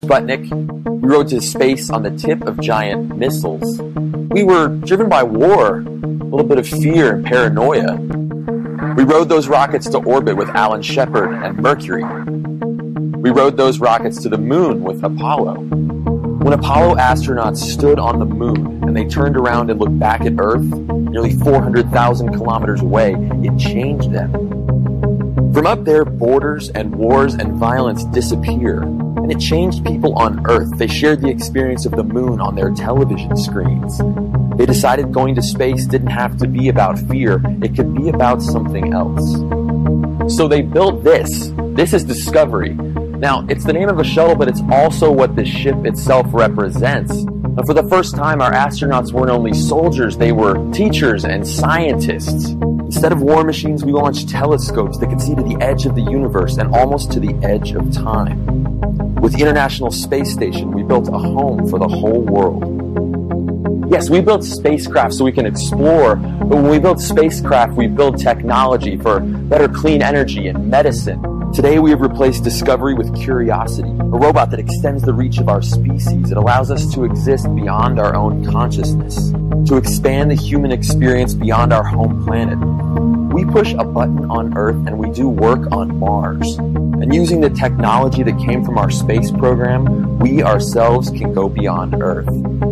Sputnik. We rode to space on the tip of giant missiles. We were driven by war, a little bit of fear and paranoia. We rode those rockets to orbit with Alan Shepard and Mercury. We rode those rockets to the moon with Apollo. When Apollo astronauts stood on the moon and they turned around and looked back at Earth, nearly 400,000 kilometers away, it changed them. From up there, borders and wars and violence disappear, and it changed people on Earth. They shared the experience of the moon on their television screens. They decided going to space didn't have to be about fear, it could be about something else. So they built this. This is Discovery. Now, it's the name of a shuttle, but it's also what the ship itself represents. Now, for the first time, our astronauts weren't only soldiers, they were teachers and scientists. Instead of war machines, we launched telescopes that could see to the edge of the universe and almost to the edge of time. With the International Space Station, we built a home for the whole world. Yes, we built spacecraft so we can explore, but when we build spacecraft, we build technology for better clean energy and medicine. Today, we have replaced Discovery with Curiosity, a robot that extends the reach of our species. It allows us to exist beyond our own consciousness, to expand the human experience beyond our home planet. We push a button on Earth and we do work on Mars. And using the technology that came from our space program, we ourselves can go beyond Earth.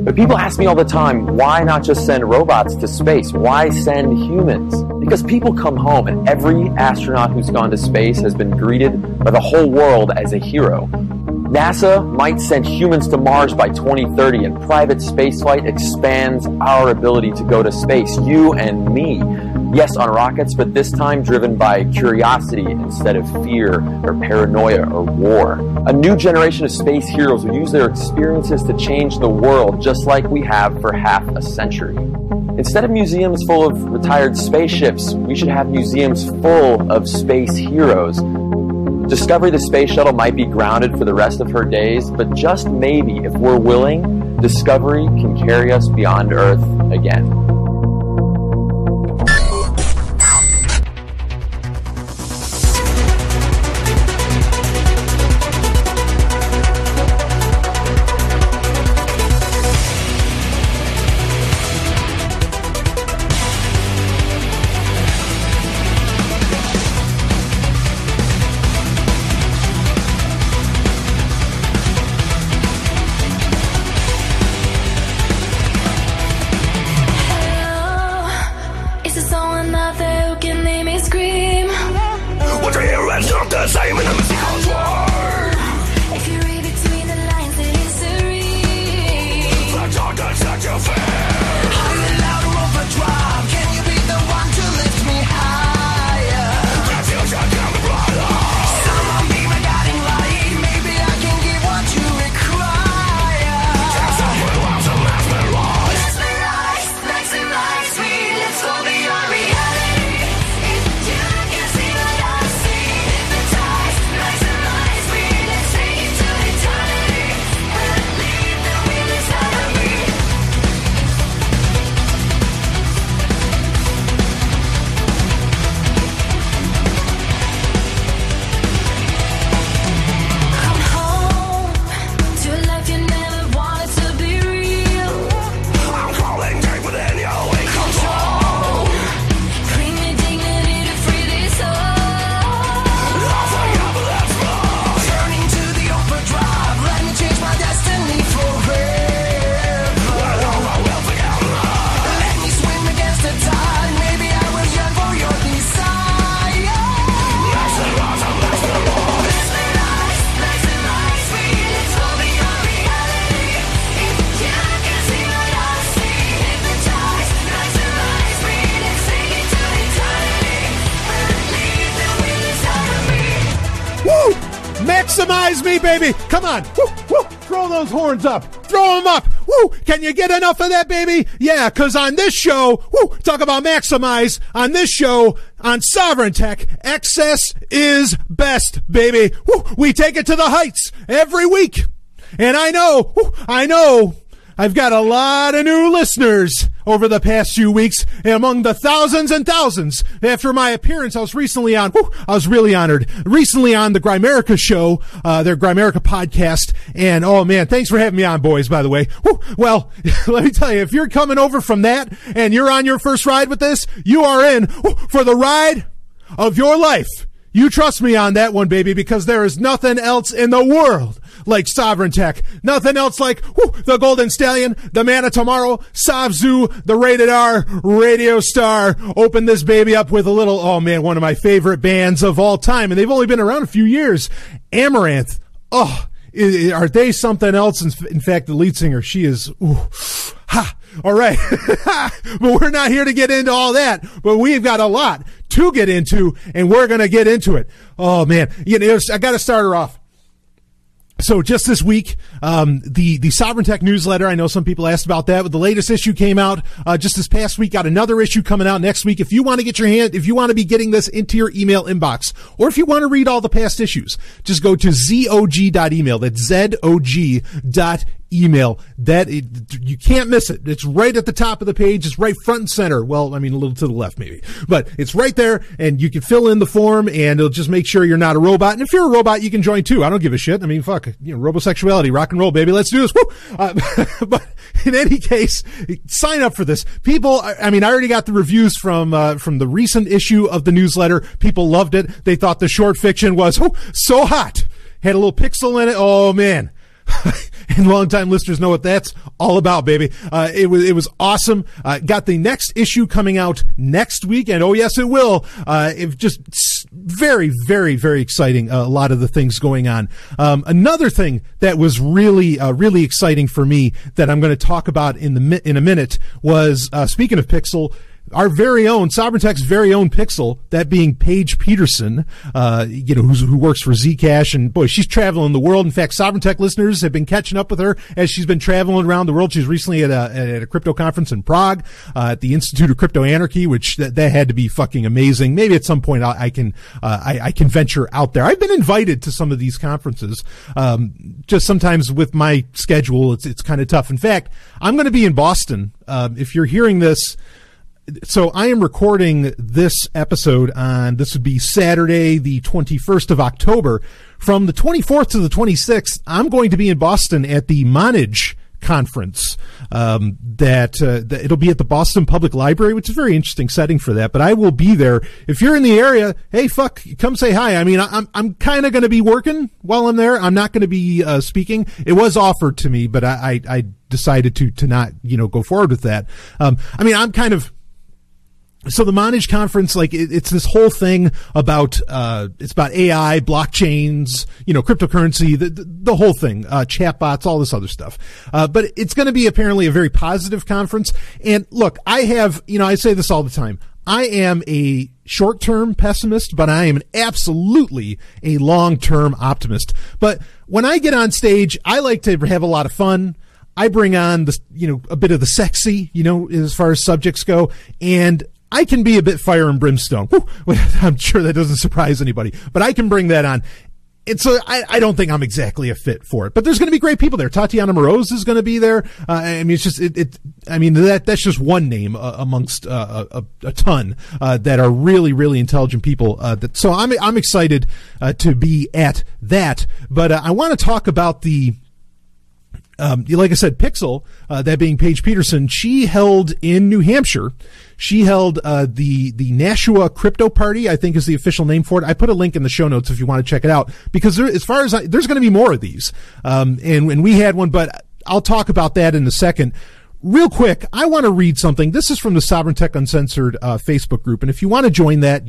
But people ask me all the time, why not just send robots to space? Why send humans? Because people come home, and every astronaut who's gone to space has been greeted by the whole world as a hero. NASA might send humans to Mars by 2030, and private spaceflight expands our ability to go to space, you and me. Yes, on rockets, but this time driven by curiosity instead of fear or paranoia or war. A new generation of space heroes will use their experiences to change the world, just like we have for half a century. Instead of museums full of retired spaceships, we should have museums full of space heroes. Discovery, the space shuttle, might be grounded for the rest of her days, but just maybe, if we're willing, Discovery can carry us beyond Earth again. Maximize me, baby. Come on. Woo, woo. Throw those horns up. Throw them up. Woo. Can you get enough of that, baby? Yeah, because on this show, woo, talk about maximize. On this show, on Sovryn Tech, excess is best, baby. Woo. We take it to the heights every week. And I know, I've got a lot of new listeners over the past few weeks. Among the thousands and thousands after my appearance, I was really honored, recently on the Grimerica show, their Grimerica podcast. And oh man, thanks for having me on, boys, by the way. Well, let me tell you, if you're coming over from that and you're on your first ride with this, you are in for the ride of your life. You trust me on that one, baby, because there is nothing else in the world like Sovryn Tech. Nothing else like the Golden Stallion, the Man of Tomorrow, Savzu, the Rated R radio star. Open this baby up with a little, oh man, one of my favorite bands of all time, and they've only been around a few years. Amaranth. Oh, are they something else? In fact, the lead singer, she is, all right. But we're not here to get into all that, but we've got a lot to get into, and we're going to get into it. Oh man, I got to start her off. So just this week, the Sovryn Tech newsletter, I know some people asked about that, but the latest issue came out, just this past week. Got another issue coming out next week. If you want to if you want to be getting this into your email inbox, or if you want to read all the past issues, just go to zog.email. That's zog.email. You can't miss it. It's right at the top of the page. It's right front and center. Well, I mean, a little to the left maybe, but it's right there, and you can fill in the form, and it'll just make sure you're not a robot. And if you're a robot, you can join too. I don't give a shit. I mean, fuck, robosexuality, rock and roll, baby. Let's do this. Woo! But in any case, sign up for this. People, I mean, I already got the reviews from the recent issue of the newsletter. People loved it. They thought the short fiction was so hot. Had a little pixel in it. Oh man. And longtime listeners know what that's all about, baby. It was awesome. Got the next issue coming out next week, and oh yes, it will. It just very, very, very exciting. A lot of the things going on. Another thing that was really, really exciting for me that I'm going to talk about in a minute was, speaking of Pixel, our very own, Sovryn Tech's very own Pixel, that being Paige Peterson, who works for Zcash, and boy, she's traveling the world. In fact, Sovryn Tech listeners have been catching up with her as she's been traveling around the world. She's recently at a crypto conference in Prague, at the Institute of Crypto Anarchy, which that had to be fucking amazing. Maybe at some point I can venture out there. I've been invited to some of these conferences. Just sometimes with my schedule, it's kind of tough. In fact, I'm going to be in Boston. If you're hearing this, so I am recording this episode this would be Saturday, the 21st of October. From the 24th to the 26th, I'm going to be in Boston at the Manage conference. That it'll be at the Boston Public Library, which is a very interesting setting for that, but I will be there. If you're in the area, hey, come say hi. I mean, I'm kind of going to be working while I'm there. I'm not going to be, speaking. It was offered to me, but I decided to not, go forward with that. So the Manage conference, it's this whole thing about, it's about AI, blockchains, cryptocurrency, the whole thing, chatbots, all this other stuff. But it's going to be apparently a very positive conference. And look, I say this all the time. I am a short-term pessimist, but I am absolutely a long-term optimist. But when I get on stage, I like to have a lot of fun. I bring on a bit of the sexy, as far as subjects go. And I can be a bit fire and brimstone. I'm sure that doesn't surprise anybody, but I can bring that on. And so I don't think I'm exactly a fit for it, but there's going to be great people there. Tatiana Moroz is going to be there. It's just, that's just one name amongst a ton that are really, really intelligent people. So I'm excited to be at that. But I want to talk about like I said, Pixel, that being Paige Peterson, she held in New Hampshire. She held the Nashua Crypto Party, I think is the official name for it. I put a link in the show notes if you want to check it out, because there's going to be more of these. And we had one, but I'll talk about that in a second. Real quick, I want to read something. This is from the Sovryn Tech Uncensored Facebook group, and if you want to join that,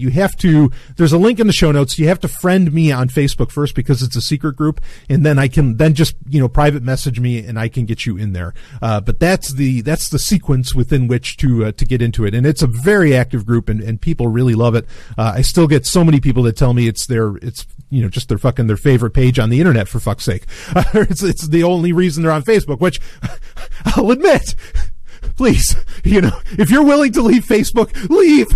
there's a link in the show notes. You have to friend me on Facebook first because it's a secret group, and then I can just private message me and I can get you in there. But that's the sequence within which to get into it, and it's a very active group, and people really love it. I still get so many people that tell me it's just their favorite page on the internet, for fuck's sake. It's the only reason they're on Facebook, which I'll admit. Please, if you're willing to leave Facebook, leave.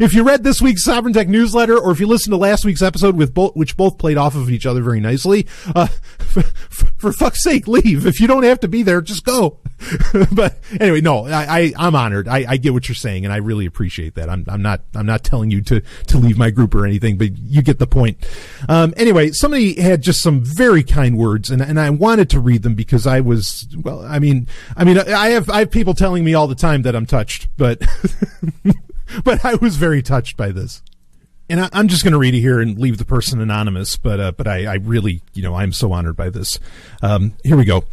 if you read this week's Sovryn Tech newsletter, or if you listened to last week's episode which both played off of each other very nicely, for fuck's sake, leave. If you don't have to be there, just go. But anyway, no, I'm honored. I get what you're saying, and I really appreciate that. I'm not telling you to leave my group or anything, but you get the point. Anyway, somebody had just some very kind words, and I wanted to read them because I have people telling me all the time that I'm touched, but but I was very touched by this. And I'm just going to read it here and leave the person anonymous, but I really, I'm so honored by this. Here we go.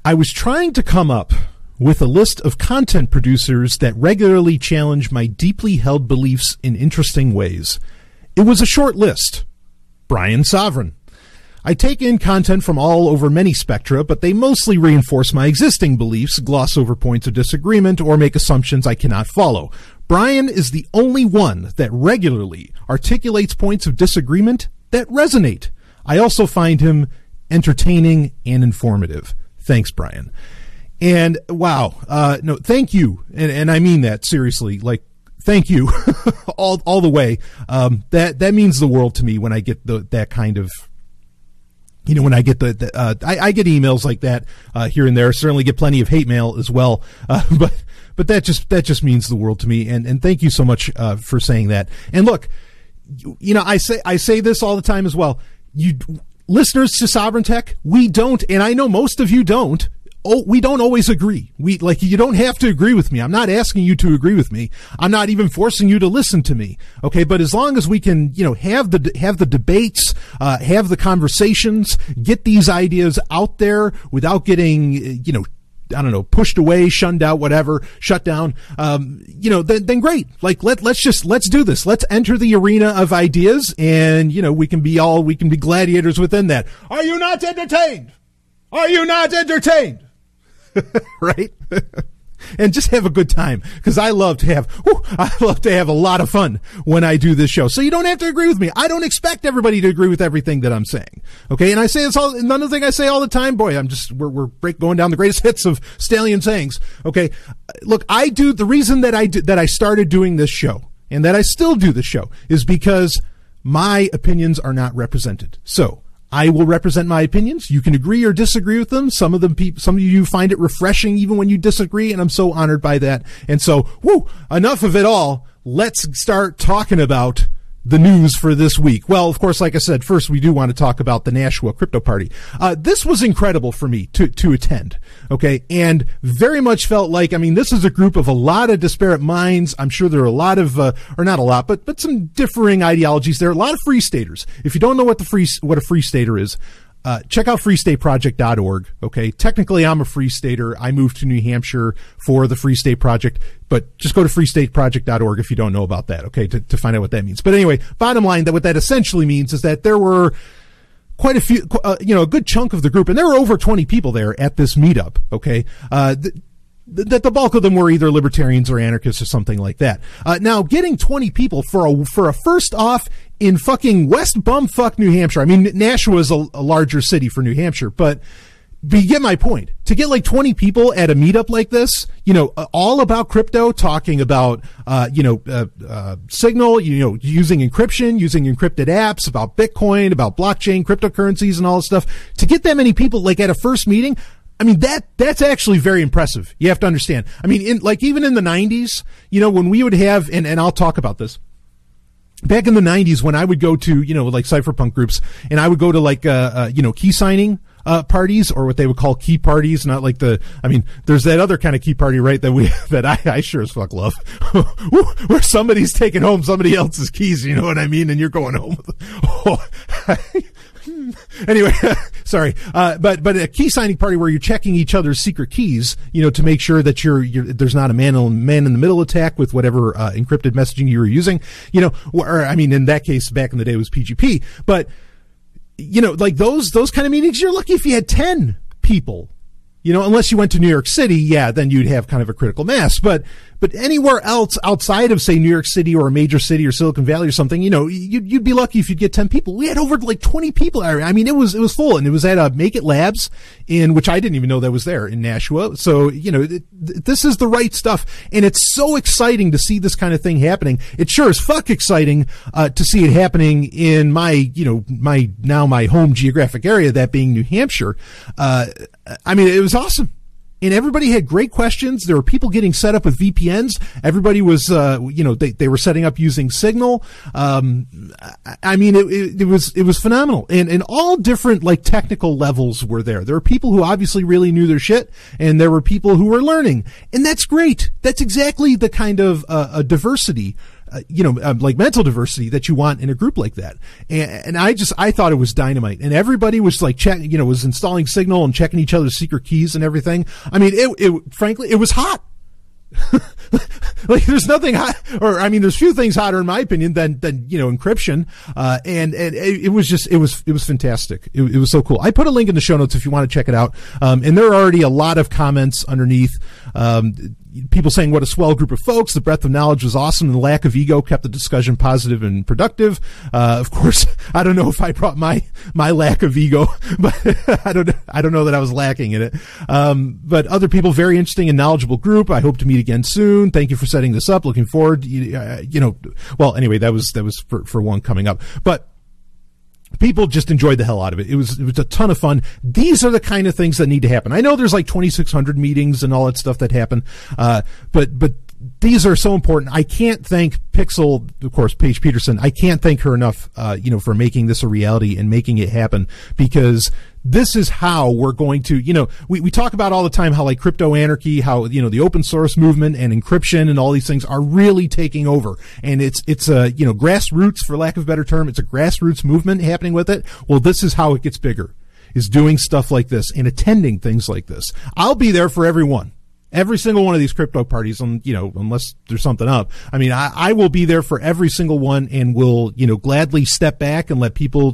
I was trying to come up with a list of content producers that regularly challenge my deeply held beliefs in interesting ways. It was a short list. Brian Sovryn. I take in content from all over many spectra, but they mostly reinforce my existing beliefs, gloss over points of disagreement, or make assumptions I cannot follow. Brian is the only one that regularly articulates points of disagreement that resonate. I also find him entertaining and informative. Thanks, Brian. And wow, no, thank you. And I mean that seriously, like, thank you all the way. That means the world to me when I get that kind of, when I get I get emails like that, here and there. Certainly get plenty of hate mail as well. But that just means the world to me. And thank you so much, for saying that. And look, I say this all the time as well. Listeners to Sovryn Tech, we don't, and I know most of you don't. We don't always agree. You don't have to agree with me. I'm not asking you to agree with me. I'm not even forcing you to listen to me. Okay. But as long as we can, have the debates, have the conversations, get these ideas out there without getting, pushed away, shunned out, whatever, shut down, then great. Let's do this. Let's enter the arena of ideas, and, we can be gladiators within that. Are you not entertained? Are you not entertained? Right? And just have a good time, because I love to have a lot of fun when I do this show. So you don't have to agree with me. I don't expect everybody to agree with everything that I'm saying. Okay. And I say this another thing I say all the time. Boy, we're going down the greatest hits of Stallion sayings. Okay. Look, the reason that I started doing this show, and that I still do this show, is because my opinions are not represented. So I will represent my opinions. You can agree or disagree with them. Some of you find it refreshing even when you disagree, and I'm so honored by that. And so, enough of it all. Let's start talking about the news for this week. Well, of course, like I said, first we do want to talk about the Nashua Crypto Party. This was incredible for me to attend. Okay. And very much felt like, this is a group of a lot of disparate minds. I'm sure there are a lot of, or not a lot, but some differing ideologies. There are a lot of free staters. If you don't know what a free stater is, check out freestateproject.org. Okay. Technically, I'm a free stater. I moved to New Hampshire for the Free State Project, but just go to freestateproject.org if you don't know about that. Okay. To find out what that means. But anyway, bottom line, what that essentially means is that there were quite a few, a good chunk of the group, and there were over 20 people there at this meetup. Okay. That the bulk of them were either libertarians or anarchists or something like that. Now getting 20 people for a first off in fucking West Bumfuck, New Hampshire. Nashua is a larger city for New Hampshire, but you get my point. To get like 20 people at a meetup like this, all about crypto, talking about, Signal, using encryption, using encrypted apps, about Bitcoin, about blockchain, cryptocurrencies and all this stuff. To get that many people like at a first meeting, that's actually very impressive. You have to understand. Even in the 90s, when we would have, and I'll talk about this. Back in the 90s, when I would go to, cypherpunk groups, and I would go to key signing, parties, or what they would call key parties, not like there's that other kind of key party, right? That I sure as fuck love, where somebody's taking home somebody else's keys, you know what I mean? And you're going home with anyway, sorry. But a key signing party where you're checking each other's secret keys, to make sure that there's not a man in the middle attack with whatever, encrypted messaging you were using, in that case, back in the day it was PGP, but, those kind of meetings, you're lucky if you had 10 people, unless you went to New York City, then you'd have kind of a critical mass. But But anywhere else outside of, say, New York City or a major city or Silicon Valley or something, you'd be lucky if you'd get 10 people. We had over like 20 people. I mean, it was full, and it was at Make It Labs, in which I didn't even know that was there in Nashua. So, this is the right stuff. And it's so exciting to see this kind of thing happening. It sure is fuck exciting, to see it happening in my home geographic area, that being New Hampshire. I mean, it was awesome. And everybody had great questions. There were people getting set up with VPNs. Everybody was, they were setting up using Signal. I mean, it was phenomenal. And all different, like, technical levels were there. There were people who obviously really knew their shit, and there were people who were learning. And that's great. That's exactly the kind of, diversity, like mental diversity that you want in a group like that. And I thought it was dynamite. And everybody was like checking, was installing Signal and checking each other's secret keys and everything. I mean, frankly, it was hot. Like, there's nothing hot, or I mean, there's few things hotter in my opinion than encryption. And it was fantastic. It was so cool. I put a link in the show notes if you want to check it out. And there are already a lot of comments underneath. People saying what a swell group of folks. The breadth of knowledge was awesome, and the lack of ego kept the discussion positive and productive. Of course, I don't know if I brought my lack of ego, but I don't know that I was lacking in it. But other people, very interesting and knowledgeable group. I hope to meet again soon. Thank you for setting this up. Looking forward. Well, anyway, that was for one coming up, but people just enjoyed the hell out of it. It was a ton of fun. These are the kind of things that need to happen. I know there's like 2,600 meetings and all that stuff that happen. But these are so important. I can't thank Pixel, of course, Paige Peterson. I can't thank her enough, for making this a reality and making it happen, because this is how we're going to, we talk about all the time how, like, crypto anarchy, how, the open source movement and encryption and all these things are really taking over. And it's a, grassroots, for lack of a better term, it's a grassroots movement happening with it. Well, this is how it gets bigger, is doing stuff like this and attending things like this. I'll be there for everyone. Every single one of these crypto parties, unless there's something up. I mean, I will be there for every single one, and will, gladly step back and let people,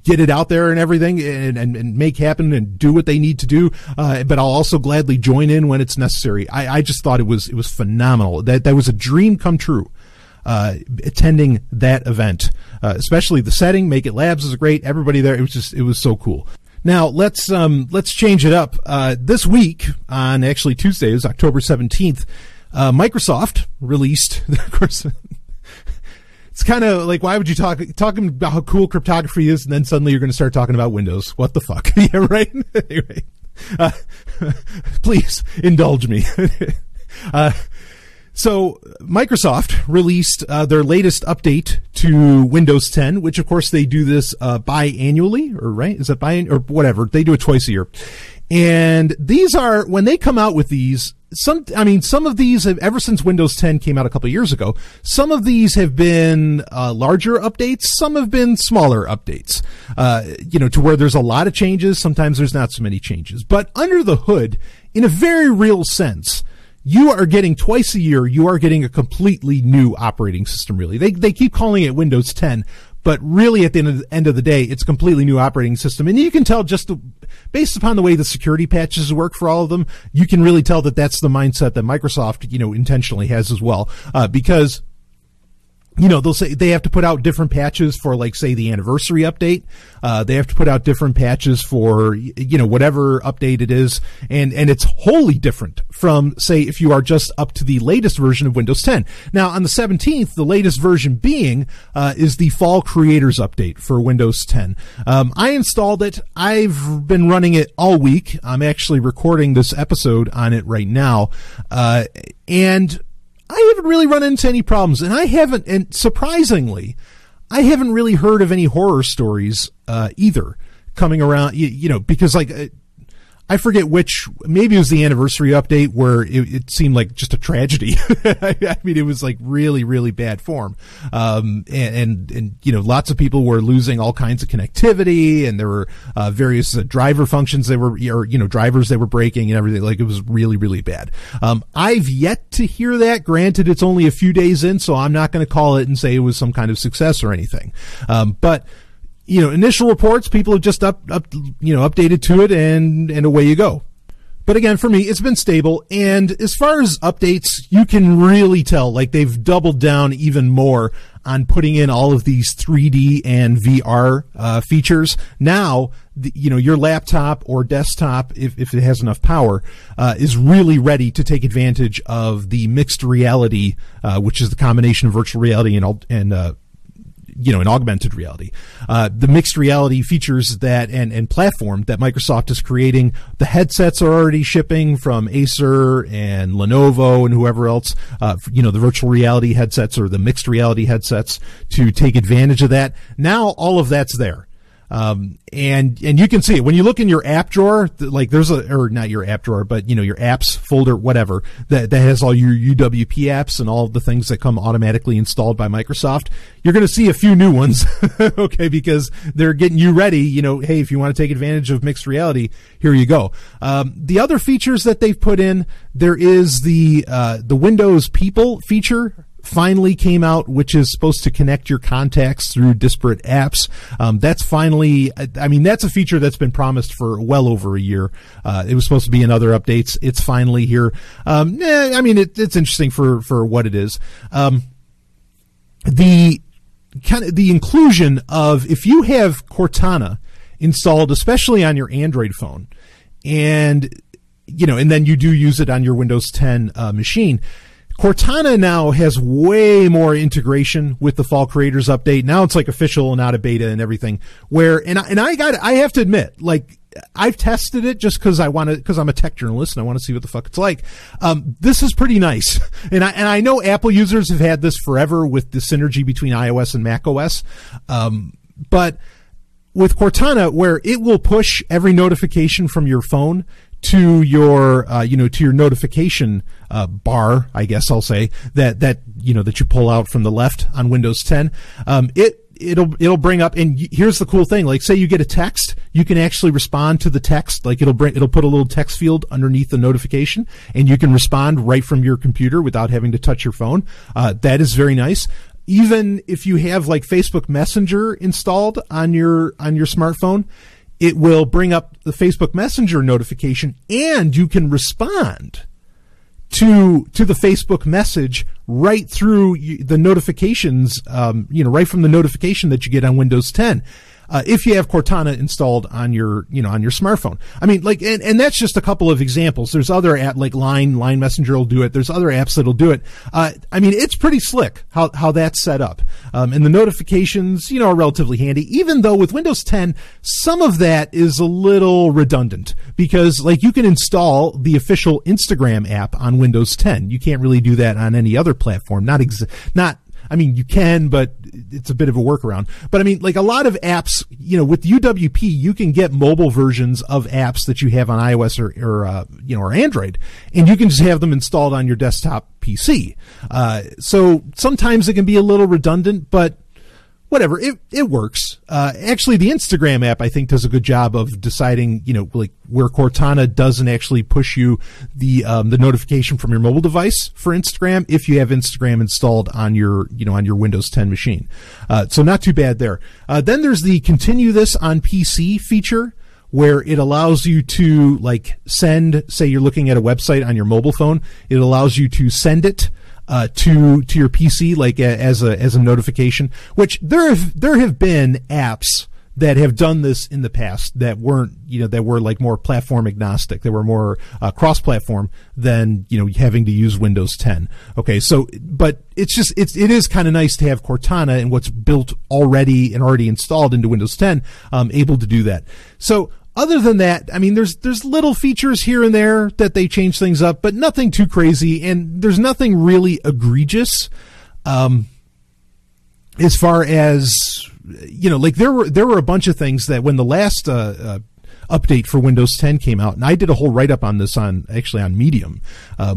get it out there and everything, and make happen and do what they need to do. But I'll also gladly join in when it's necessary. I just thought it was phenomenal. That was a dream come true. Attending that event, especially the setting, Make It Labs is great. Everybody there, it was so cool. Now let's change it up. This week, on actually Tuesday, is October 17th, Microsoft released, of course, it's kind of like, why would you talking about how cool cryptography is, and then suddenly you're going to start talking about Windows? What the fuck? Yeah, right? Anyway, please indulge me. So Microsoft released their latest update to Windows 10, which of course they do this biannually, or right? Is that or whatever? They do it twice a year. And these are, when they come out with these, some of these have, ever since Windows 10 came out a couple of years ago, some of these have been larger updates, some have been smaller updates, to where there's a lot of changes, sometimes there's not so many changes. But under the hood, in a very real sense, you are getting twice a year, you are getting a completely new operating system, really. They keep calling it Windows 10, but really at the end of the day, it's a completely new operating system. And you can tell based upon the way the security patches work for all of them, you can really tell that that's the mindset that Microsoft, intentionally has as well. Because, they'll say they have to put out different patches for, like, say, the anniversary update. They have to put out different patches for, whatever update it is. And it's wholly different from, say, if you are just up to the latest version of Windows 10. Now, on the 17th, the latest version being, is the Fall Creators Update for Windows 10. I installed it. I've been running it all week. I'm actually recording this episode on it right now. And I haven't really run into any problems, and surprisingly, I haven't really heard of any horror stories, either coming around, because, like, I forget which, maybe it was the anniversary update where it seemed like just a tragedy. I mean, it was like really, really bad form. And lots of people were losing all kinds of connectivity, and there were, various driver functions drivers they were breaking and everything. Like, it was really, really bad. I've yet to hear that. Granted, it's only a few days in, so I'm not going to call it and say it was some kind of success or anything. But initial reports, people have just updated to it, and away you go. But again, for me, it's been stable. And as far as updates, you can really tell, like, they've doubled down even more on putting in all of these 3D and VR features. Now, your laptop or desktop, if it has enough power, is really ready to take advantage of the mixed reality, which is the combination of virtual reality and augmented reality. The mixed reality features and platform that Microsoft is creating. The headsets are already shipping from Acer and Lenovo and whoever else, the virtual reality headsets or the mixed reality headsets to take advantage of that. Now all of that's there. And you can see it when you look in your app drawer, like not your app drawer, but your apps folder, whatever, that has all your UWP apps and all the things that come automatically installed by Microsoft. You're going to see a few new ones, okay, because they're getting you ready. Hey, if you want to take advantage of mixed reality, here you go. The other features that they've put in, there is the Windows People feature. Finally came out, which is supposed to connect your contacts through disparate apps. That's finally, that's a feature that's been promised for well over a year. It was supposed to be in other updates. It's finally here. It's interesting for what it is. The inclusion of, if you have Cortana installed, especially on your Android phone, and then you do use it on your Windows 10 machine, Cortana now has way more integration with the Fall Creators Update. Now it's like official and out of beta and everything. I have to admit, like, I've tested it just because I'm a tech journalist and I want to see what the fuck it's like. This is pretty nice, and I know Apple users have had this forever with the synergy between iOS and macOS, but with Cortana, where it will push every notification from your phone to your notification bar, I guess I'll say, that you pull out from the left on Windows 10. It'll bring up, and here's the cool thing, like, say you get a text, you can actually respond to the text, like it'll put a little text field underneath the notification, and you can respond right from your computer without having to touch your phone. That is very nice. Even if you have like Facebook Messenger installed on your smartphone, it will bring up the Facebook Messenger notification, and you can respond to the Facebook message right through the notifications, right from the notification that you get on Windows 10. If you have Cortana installed on your smartphone. And that's just a couple of examples. There's other apps like Line Messenger will do it. There's other apps that'll do it. It's pretty slick how that's set up. And the notifications, are relatively handy, even though with Windows 10, some of that is a little redundant because, like, you can install the official Instagram app on Windows 10. You can't really do that on any other platform. You can, but it's a bit of a workaround. But like a lot of apps, with UWP, you can get mobile versions of apps that you have on iOS or Android, and you can just have them installed on your desktop PC. So sometimes it can be a little redundant, but whatever, it works. Actually, the Instagram app, I think, does a good job of deciding, where Cortana doesn't actually push you the notification from your mobile device for Instagram if you have Instagram installed on your Windows 10 machine. So not too bad there. Then there's the continue this on PC feature, where it allows you to, like, send, say you're looking at a website on your mobile phone, it allows you to send it to your PC, like as a notification, which there have been apps that have done this in the past that weren't, that were like more platform agnostic. They were more cross-platform than, having to use Windows 10. Okay, so, but it is kind of nice to have Cortana and what's built already and already installed into Windows 10, able to do that. So, other than that, there's little features here and there that they change things up, but nothing too crazy, and there's nothing really egregious. As far as, like there were a bunch of things that when the last update for Windows 10 came out, and I did a whole write-up on this on Medium,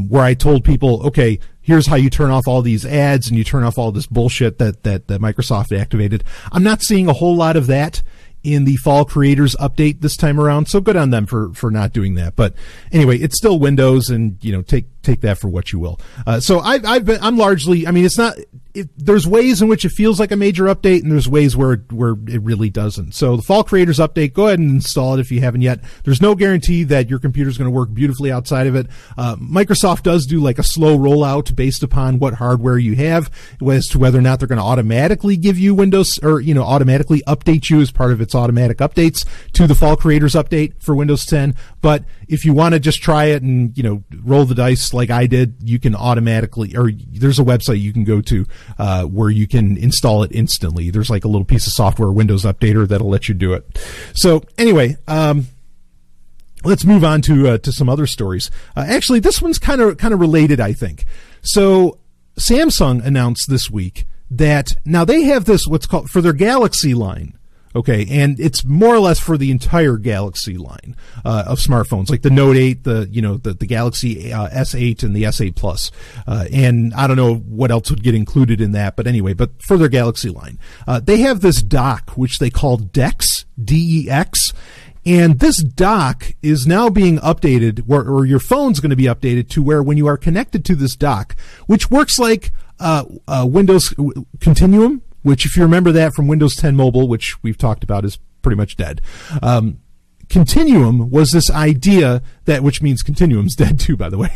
where I told people, okay, here's how you turn off all these ads and you turn off all this bullshit that Microsoft activated. I'm not seeing a whole lot of that in the Fall Creators Update this time around, so good on them for not doing that. But anyway, it's still Windows, and take that for what you will. So I'm largely, it's not there's ways in which it feels like a major update, and there's ways where it really doesn't. So the Fall Creators Update, go ahead and install it if you haven't yet. There's no guarantee that your computer's going to work beautifully outside of it. Microsoft does do like a slow rollout based upon what hardware you have as to whether or not they're going to automatically give you Windows, or, automatically update you as part of its automatic updates to the Fall Creators Update for Windows 10. But if you want to just try it and, roll the dice like I did, you can automatically, or there's a website you can go to where you can install it instantly. There's like a little piece of software, Windows Updater, that'll let you do it. So anyway, let's move on to some other stories. Actually, this one's kind of related, I think. So Samsung announced this week that now they have this, what's called, for their Galaxy line. Okay, and it's more or less for the entire Galaxy line of smartphones, like the Note 8, the Galaxy S8 and the S8 Plus, and I don't know what else would get included in that, but anyway, but for their Galaxy line, they have this dock which they call DeX, D-E-X, and this dock is now being updated, or your phone's going to be updated to where when you are connected to this dock, which works like Windows Continuum, which, if you remember that from Windows 10 Mobile, which we've talked about, is pretty much dead. Continuum was this idea that, which means Continuum's dead too, by the way.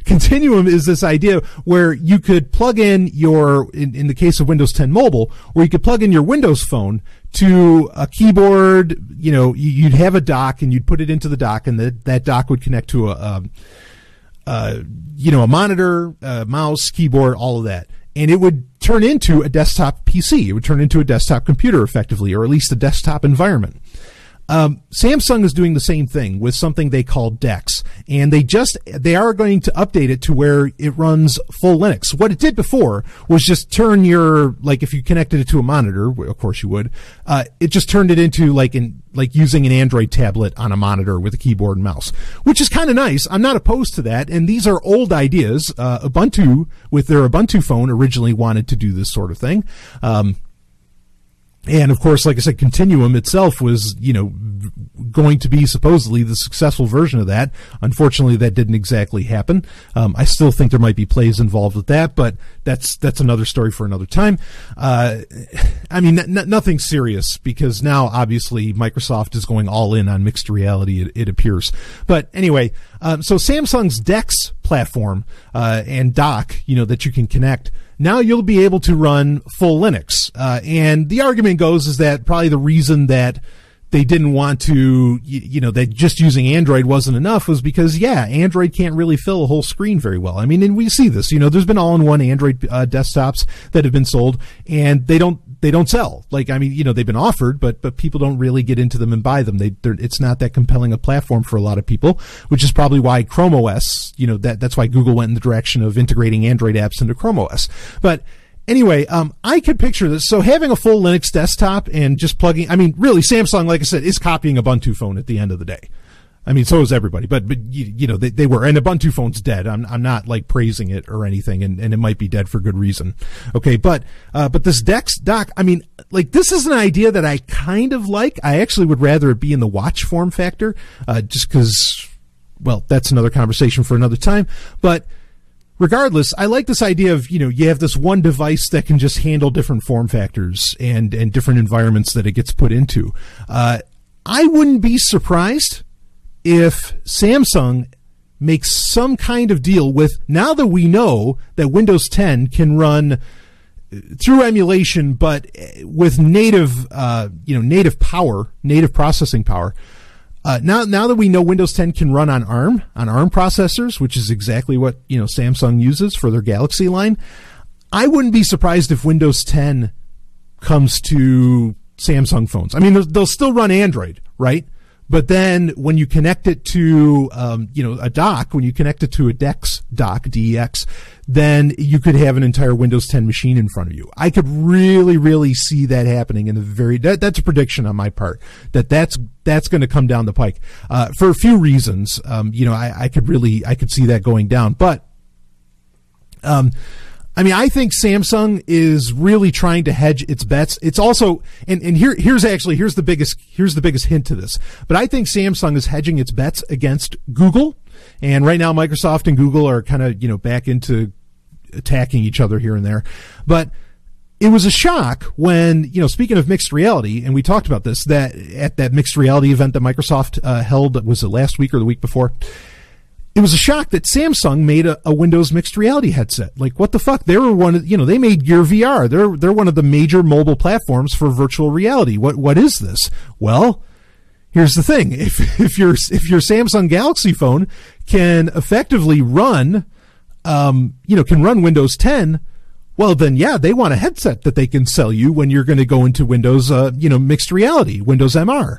Continuum is this idea where you could plug in in the case of Windows 10 Mobile, where you could plug in your Windows phone to a keyboard. You'd have a dock and you'd put it into the dock, and that dock would connect to a monitor, mouse, keyboard, all of that. And it would turn into a desktop PC. It would turn into a desktop computer effectively, or at least a desktop environment. Samsung is doing the same thing with something they call DeX, and they are going to update it to where it runs full Linux. What it did before was just turn if you connected it to a monitor, of course you would, it just turned it into like using an Android tablet on a monitor with a keyboard and mouse, which is kind of nice. I'm not opposed to that, and these are old ideas. Ubuntu, with their Ubuntu phone, originally wanted to do this sort of thing. And of course, like I said, Continuum itself was, going to be supposedly the successful version of that. Unfortunately, that didn't exactly happen. I still think there might be plays involved with that, but that's another story for another time. Nothing serious, because now obviously Microsoft is going all in on mixed reality, it appears. But anyway, so Samsung's DeX platform, and dock, that you can connect, now you'll be able to run full Linux. And the argument goes is that probably the reason that they didn't want to, that just using Android wasn't enough was because, Android can't really fill a whole screen very well. And we see this, there's been all-in-one Android desktops that have been sold, and they don't sell. They've been offered, but people don't really get into them and buy them. It's not that compelling a platform for a lot of people, which is probably why Chrome OS, that's why Google went in the direction of integrating Android apps into Chrome OS. But anyway, I could picture this. So having a full Linux desktop and just plugging, really Samsung, like I said, is copying Ubuntu phone at the end of the day. So is everybody, but they were, and Ubuntu phone's dead. I'm not like praising it or anything, and it might be dead for good reason. Okay, but this DeX dock, this is an idea that I kind of like. I actually would rather it be in the watch form factor, just because, well, that's another conversation for another time. But regardless, I like this idea of, you have this one device that can just handle different form factors and different environments that it gets put into. I wouldn't be surprised if Samsung makes some kind of deal with, now that we know that Windows 10 can run through emulation, but with native processing power. Now that we know Windows 10 can run on ARM processors, which is exactly what, Samsung uses for their Galaxy line, I wouldn't be surprised if Windows 10 comes to Samsung phones. They'll still run Android, right? But then when you connect it to, a dock, when you connect it to a DeX dock, DEX, then you could have an entire Windows 10 machine in front of you. I could really, really see that happening in that's a prediction on my part, that's going to come down the pike, for a few reasons. I could see that going down, but, I think Samsung is really trying to hedge its bets. It's also, and here's the biggest hint to this, but I think Samsung is hedging its bets against Google. And right now Microsoft and Google are kind of, back into attacking each other here and there. But it was a shock when, speaking of mixed reality, and we talked about this, that at that mixed reality event that Microsoft held, was it last week or the week before? It was a shock that Samsung made a Windows mixed reality headset. Like, what the fuck? They were one of, they made Gear VR. They're one of the major mobile platforms for virtual reality. What is this? Well, here's the thing. If your Samsung Galaxy phone can effectively run, can run Windows 10, well, then, yeah, they want a headset that they can sell you when you're going to go into Windows, mixed reality, Windows MR.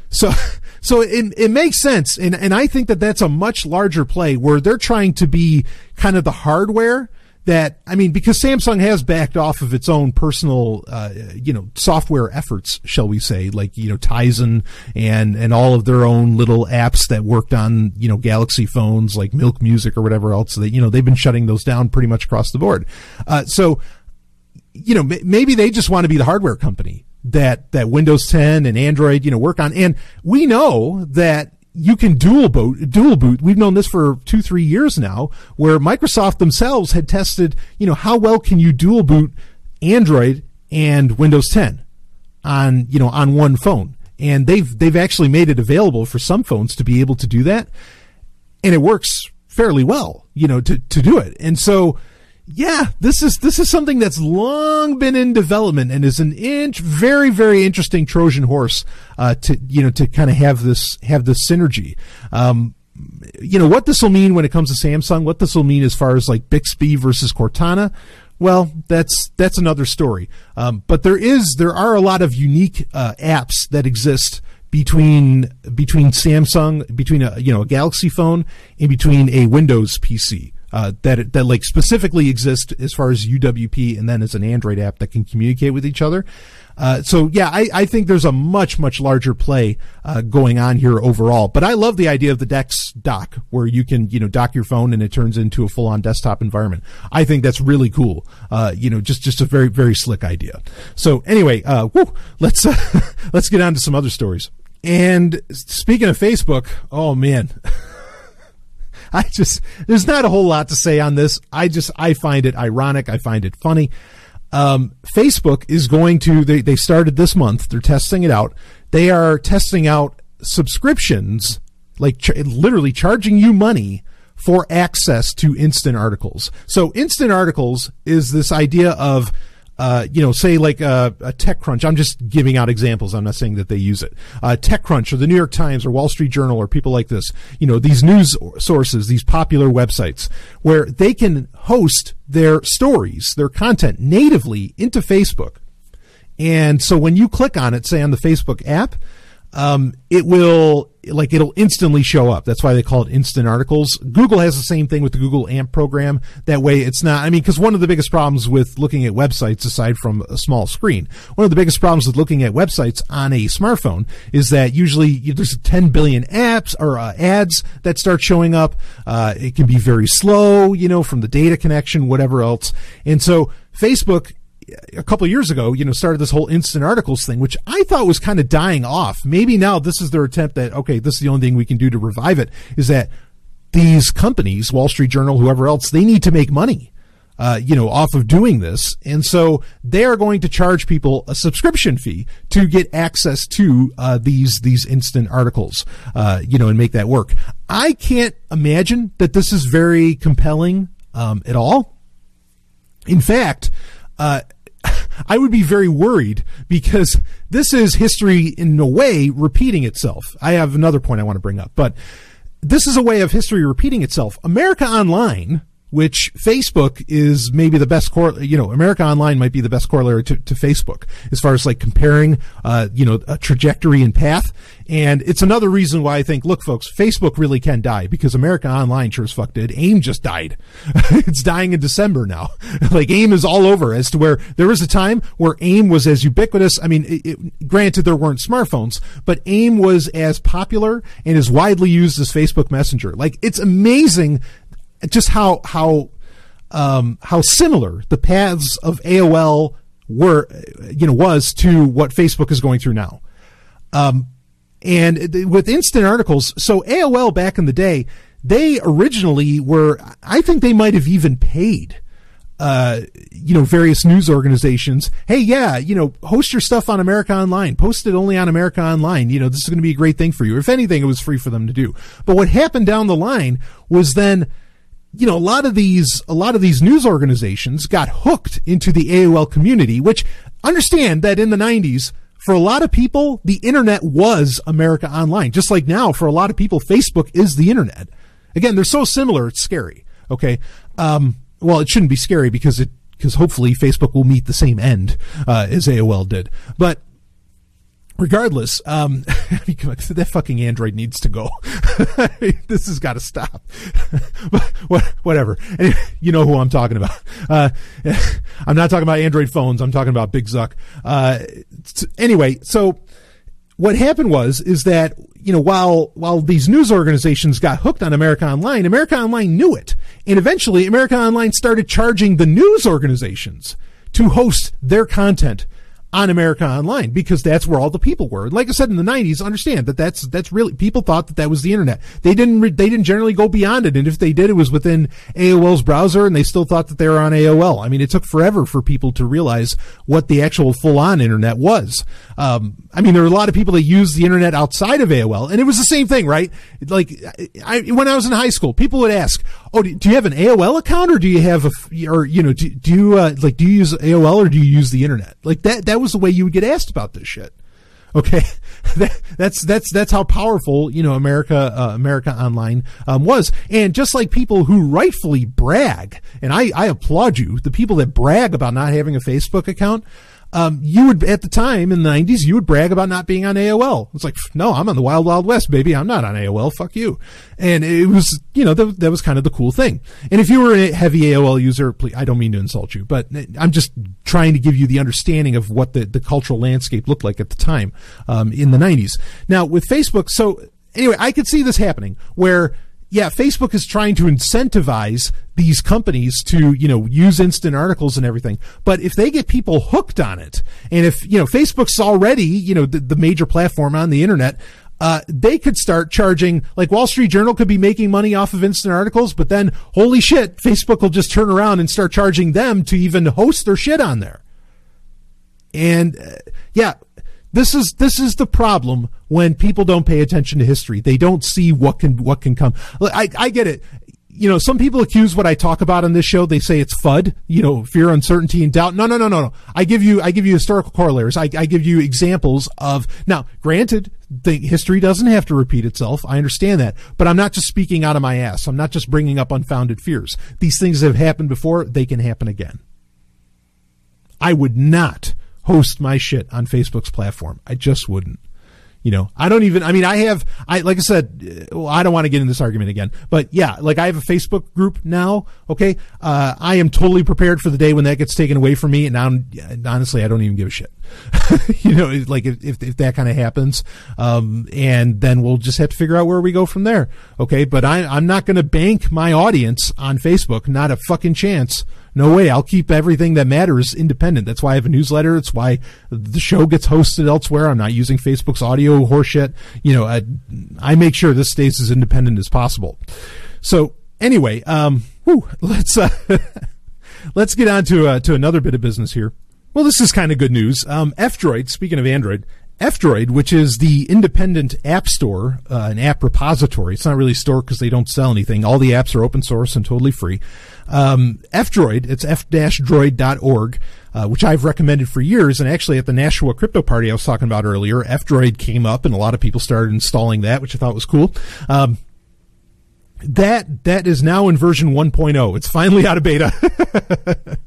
So it makes sense. And I think that that's a much larger play where they're trying to be kind of the hardware that, because Samsung has backed off of its own personal, software efforts, shall we say, like, Tizen and all of their own little apps that worked on, Galaxy phones like Milk Music or whatever else. They've been shutting those down pretty much across the board. Maybe they just want to be the hardware company that Windows 10 and Android, work on. And we know that you can dual boot. We've known this for 2-3 years now, where Microsoft themselves had tested, how well can you dual boot Android and Windows 10 on one phone. And they've actually made it available for some phones to be able to do that. And it works fairly well, to do it. And so, yeah, this is something that's long been in development and is very, very interesting Trojan horse, to kind of have this synergy. What this will mean when it comes to Samsung, what this will mean as far as like Bixby versus Cortana, well, that's another story. But there are a lot of unique, apps that exist between Samsung, between a Galaxy phone and between a Windows PC. That like specifically exist as far as UWP and then as an Android app that can communicate with each other. I think there's a much, much larger play, going on here overall. But I love the idea of the Dex dock where you can, dock your phone and it turns into a full on desktop environment. I think that's really cool. Just a very, very slick idea. So anyway, let's get on to some other stories. And speaking of Facebook, oh man. There's not a whole lot to say on this. I find it ironic. I find it funny. Facebook is going to, they started this month. They're testing it out. They are testing out subscriptions, like literally charging you money for access to instant articles. So instant articles is this idea of, say like a TechCrunch. I'm just giving out examples. I'm not saying that they use it. TechCrunch or the New York Times or Wall Street Journal or people like this, these news sources, these popular websites where they can host their stories, their content natively into Facebook. And so when you click on it, say on the Facebook app, it'll instantly show up. That's why they call it instant articles. Google has the same thing with the Google AMP program. That way it's not, because one of the biggest problems with looking at websites, aside from a small screen, one of the biggest problems with looking at websites on a smartphone is that usually there's 10 billion apps or ads that start showing up. It can be very slow, from the data connection, whatever else. And so Facebook, a couple of years ago, started this whole instant articles thing, which I thought was kind of dying off. Maybe now this is their attempt that, okay, this is the only thing we can do to revive it, is that these companies, Wall Street Journal, whoever else, they need to make money, off of doing this. And so they are going to charge people a subscription fee to get access to, these instant articles, and make that work. I can't imagine that this is very compelling, at all. In fact, I would be very worried because this is history in a way repeating itself. I have another point I want to bring up, but this is a way of history repeating itself. America Online, which Facebook is maybe the best America Online might be the best corollary to Facebook as far as like comparing, a trajectory and path. And it's another reason why I think, look, folks, Facebook really can die because America Online sure as fuck did. AIM just died. It's dying in December now. Like AIM is all over, as to where there was a time where AIM was as ubiquitous. Granted there weren't smartphones, but AIM was as popular and as widely used as Facebook Messenger. Like it's amazing just how similar the paths of AOL was to what Facebook is going through now. And with instant articles, so AOL back in the day, they originally were, I think they might have even paid various news organizations, hey, yeah, host your stuff on America Online. Post it only on America Online. This is going to be a great thing for you. If anything, it was free for them to do. But what happened down the line was then, a lot of these news organizations got hooked into the AOL community, which understand that in the 90s, for a lot of people, the internet was America Online. Just like now, for a lot of people, Facebook is the internet. Again, they're so similar, it's scary. Okay. Well, it shouldn't be scary because hopefully Facebook will meet the same end, as AOL did. But regardless, that fucking Android needs to go. This has got to stop. But whatever. And you know who I'm talking about. I'm not talking about Android phones. I'm talking about Big Zuck. Anyway, so what happened is that, while these news organizations got hooked on America Online knew it. And eventually America Online started charging the news organizations to host their content on America Online, because that's where all the people were. Like I said, in the 90s, understand that that's really, people thought that was the internet. They didn't generally go beyond it. And if they did, it was within AOL's browser, and they still thought that they were on AOL. I mean, it took forever for people to realize what the actual full-on internet was. There were a lot of people that used the internet outside of AOL, and it was the same thing, right? Like, when I was in high school, people would ask, "Oh, do you have an AOL account, or do you have do you use AOL, or do you use the internet?" Like that was the way you would get asked about this shit. Okay. That's how powerful, America Online, was. And just like people who rightfully brag, and I applaud you, the people that brag about not having a Facebook account, you would, at the time in the 90s, you would brag about not being on AOL. It's like, no, I'm on the Wild Wild West, baby. I'm not on AOL. Fuck you. And it was, that was kind of the cool thing. And if you were a heavy AOL user, please, I don't mean to insult you, but I'm just trying to give you the understanding of what the cultural landscape looked like at the time, in the 90s. Now with Facebook, so anyway, I could see this happening where, yeah, Facebook is trying to incentivize these companies to, use instant articles and everything. But if they get people hooked on it, and if, Facebook's already, the major platform on the internet, they could start charging, like Wall Street Journal could be making money off of instant articles, but then, holy shit, Facebook will just turn around and start charging them to even host their shit on there. And, this is the problem when people don't pay attention to history. They don't see what can come. I get it. Some people accuse what I talk about on this show. They say it's FUD, fear, uncertainty, and doubt. No. I give you historical corollaries. I give you examples of, now, granted, the history doesn't have to repeat itself. I understand that, but I'm not just speaking out of my ass. I'm not just bringing up unfounded fears. These things have happened before. They can happen again. I would not host my shit on Facebook's platform. I just wouldn't. I don't even, like I said, I don't want to get in this argument again, but yeah, like I have a Facebook group now. Okay. I am totally prepared for the day when that gets taken away from me. And honestly, I don't even give a shit. Like if that kind of happens, and then we'll just have to figure out where we go from there. Okay. But I'm not going to bank my audience on Facebook. Not a fucking chance. No way. I'll keep everything that matters independent. That's why I have a newsletter. It's why the show gets hosted elsewhere. I'm not using Facebook's audio horseshit. I make sure this stays as independent as possible. So anyway, let's get on to another bit of business here. Well, this is kind of good news. F-Droid, speaking of Android, F-Droid, which is the independent app store, an app repository. It's not really a store because they don't sell anything. All the apps are open source and totally free. F-Droid, it's f-droid.org, which I've recommended for years. And actually at the Nashua Crypto Party I was talking about earlier, F-Droid came up and a lot of people started installing that, which I thought was cool. That is now in version 1.0. It's finally out of beta.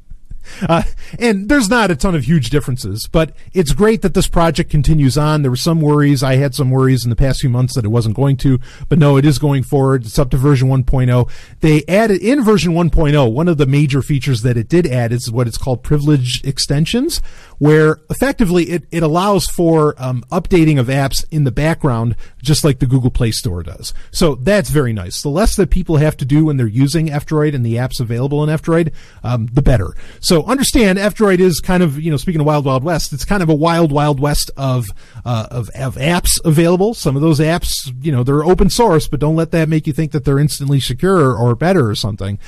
And there's not a ton of huge differences, but it's great that this project continues on. There were some worries. I had some worries in the past few months that it wasn't going to, but no, it is going forward. It's up to version 1.0. They added in version 1.0, one of the major features that it did add is what it's called privileged extensions, where effectively it allows for updating of apps in the background, just like the Google Play Store does. So that's very nice. The less that people have to do when they're using F-Droid and the apps available in F-Droid, the better. So understand F-Droid is kind of, speaking of Wild Wild West, it's kind of a wild Wild West of apps available. Some of those apps, they're open source, but don't let that make you think that they're instantly secure or better or something.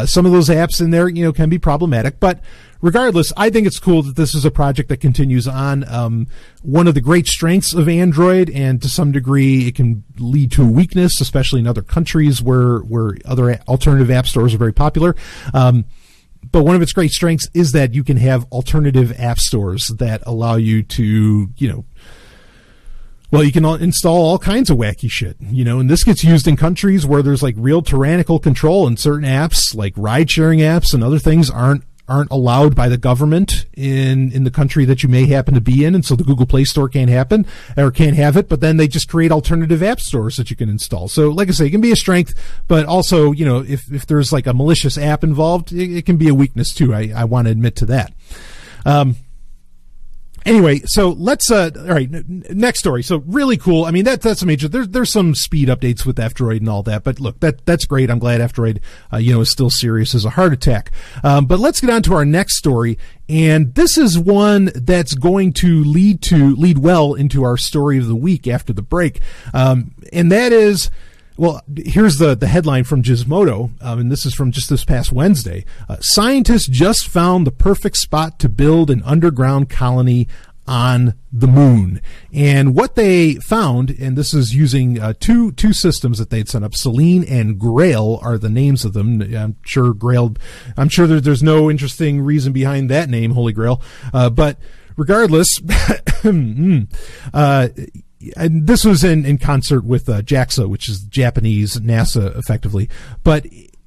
Some of those apps in there, can be problematic, but regardless, I think it's cool that this is a project that continues on. One of the great strengths of Android, and to some degree it can lead to a weakness, especially in other countries where other alternative app stores are very popular. But one of its great strengths is that you can have alternative app stores that allow you to, you can install all kinds of wacky shit, and this gets used in countries where there's like real tyrannical control, and certain apps like ride sharing apps and other things aren't allowed by the government in the country that you may happen to be in, and so the Google Play Store can't have it, but then they just create alternative app stores that you can install. So like I say, it can be a strength, but also, if there's like a malicious app involved, it can be a weakness too. I want to admit to that. Anyway, so let's, all right, next story. So really cool. I mean, that's a major, there's some speed updates with F-Droid and all that, but look, that's great. I'm glad F-Droid, is still serious as a heart attack. But let's get on to our next story. And this is one that's going to lead well into our story of the week after the break. And that is, well, here's the headline from Gizmodo, and this is from just this past Wednesday. Scientists just found the perfect spot to build an underground colony on the moon. And what they found, and this is using two systems that they'd set up, Selene and Grail are the names of them. I'm sure there's no interesting reason behind that name, Holy Grail. But regardless, and this was in concert with JAXA, which is Japanese NASA, effectively. But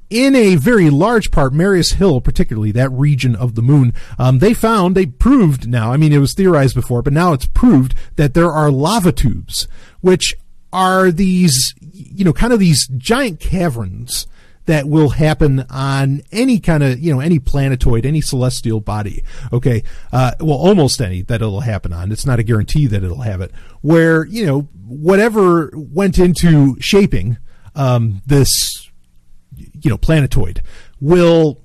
in a very large part, Marius Hill, particularly that region of the moon, they proved now, I mean, it was theorized before, but now it's proved that there are lava tubes, which are these, kind of these giant caverns that will happen on any kind of, any planetoid, any celestial body. Okay. Well, almost any that it'll happen on. It's not a guarantee that it'll have it. Where, whatever went into shaping, this, planetoid will,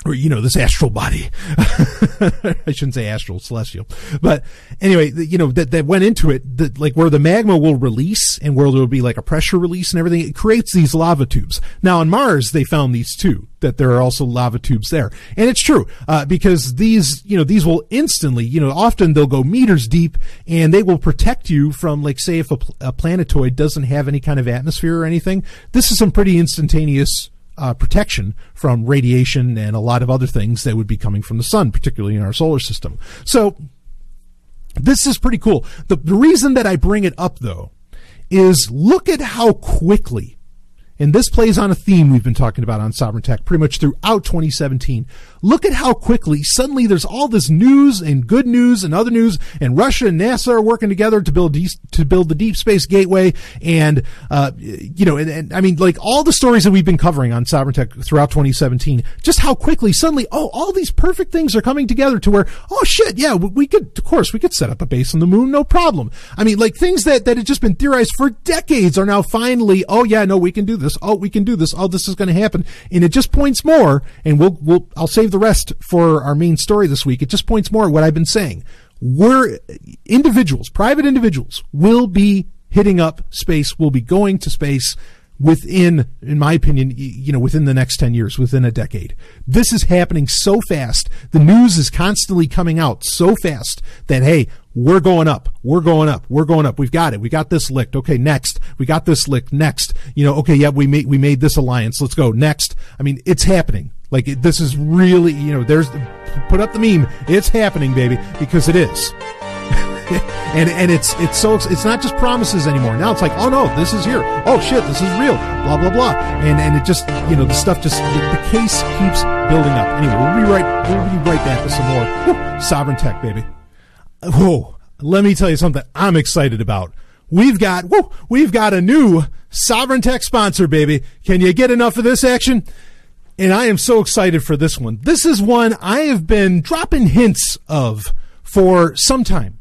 or, this astral body. I shouldn't say astral, celestial. But anyway, that went into it, like where the magma will release and where there'll be like a pressure release and everything, it creates these lava tubes. Now on Mars, they found these too, that there are also lava tubes there. And it's true, because these will instantly, often they'll go meters deep and they will protect you from, like, say if a planetoid doesn't have any kind of atmosphere or anything, this is some pretty instantaneous protection from radiation and a lot of other things that would be coming from the sun, particularly in our solar system. So this is pretty cool. The reason that I bring it up, though, is look at how quickly, and this plays on a theme we've been talking about on Sovryn Tech pretty much throughout 2017. Look at how quickly suddenly there's all this news and good news and other news, and Russia and NASA are working together to build the Deep Space Gateway, and and I mean, like, all the stories that we've been covering on Sovryn Tech throughout 2017. Just how quickly suddenly, all these perfect things are coming together to where, shit, yeah, we could set up a base on the moon, no problem. I mean, like, things that had just been theorized for decades are now finally, we can do this. We can do this. this is going to happen. And it just points more, and I'll save the rest for our main story this week. It just points more at what I've been saying. Private individuals will be hitting up space, will be going to space within, in my opinion, within the next 10 years, within a decade. This is happening so fast. The news is constantly coming out so fast that, hey, we're going up. We're going up. We're going up. We've got it. We got this licked. Okay, next. We got this licked. Next. Okay, yeah, we made this alliance. Let's go. Next. I mean, it's happening. Like, this is really, put up the meme. It's happening, baby, because it is. and it's not just promises anymore. Now it's like, oh no, this is here. Oh shit, this is real. Blah blah blah. And it just, the stuff just, the case keeps building up. Anyway, we'll be right back with some more Sovryn Tech, baby. Whoa, let me tell you something I'm excited about. We've got a new Sovryn Tech sponsor, baby. Can you get enough of this action? And I am so excited for this one. This is one I have been dropping hints of for some time.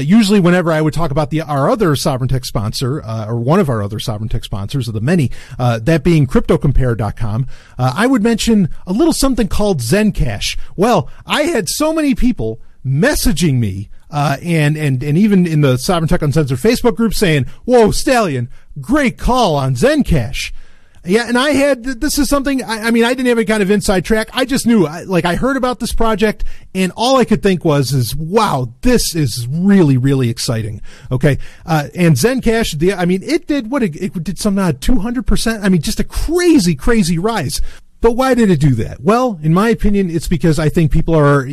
usually whenever I would talk about our other Sovryn Tech sponsor, or one of our other Sovryn Tech sponsors of the many, that being CryptoCompare.com, I would mention a little something called Zencash. Well, I had so many people messaging me, and even in the Sovryn Tech Uncensored Facebook group saying, "Whoa, Stallion, great call on Zencash." Yeah, and this is something, I mean, I didn't have any kind of inside track. I just knew, I heard about this project, and all I could think was, wow, this is really, really exciting. Okay. And Zencash, it did some 200%. I mean, just a crazy, crazy rise. But why did it do that? Well, in my opinion, it's because I think people are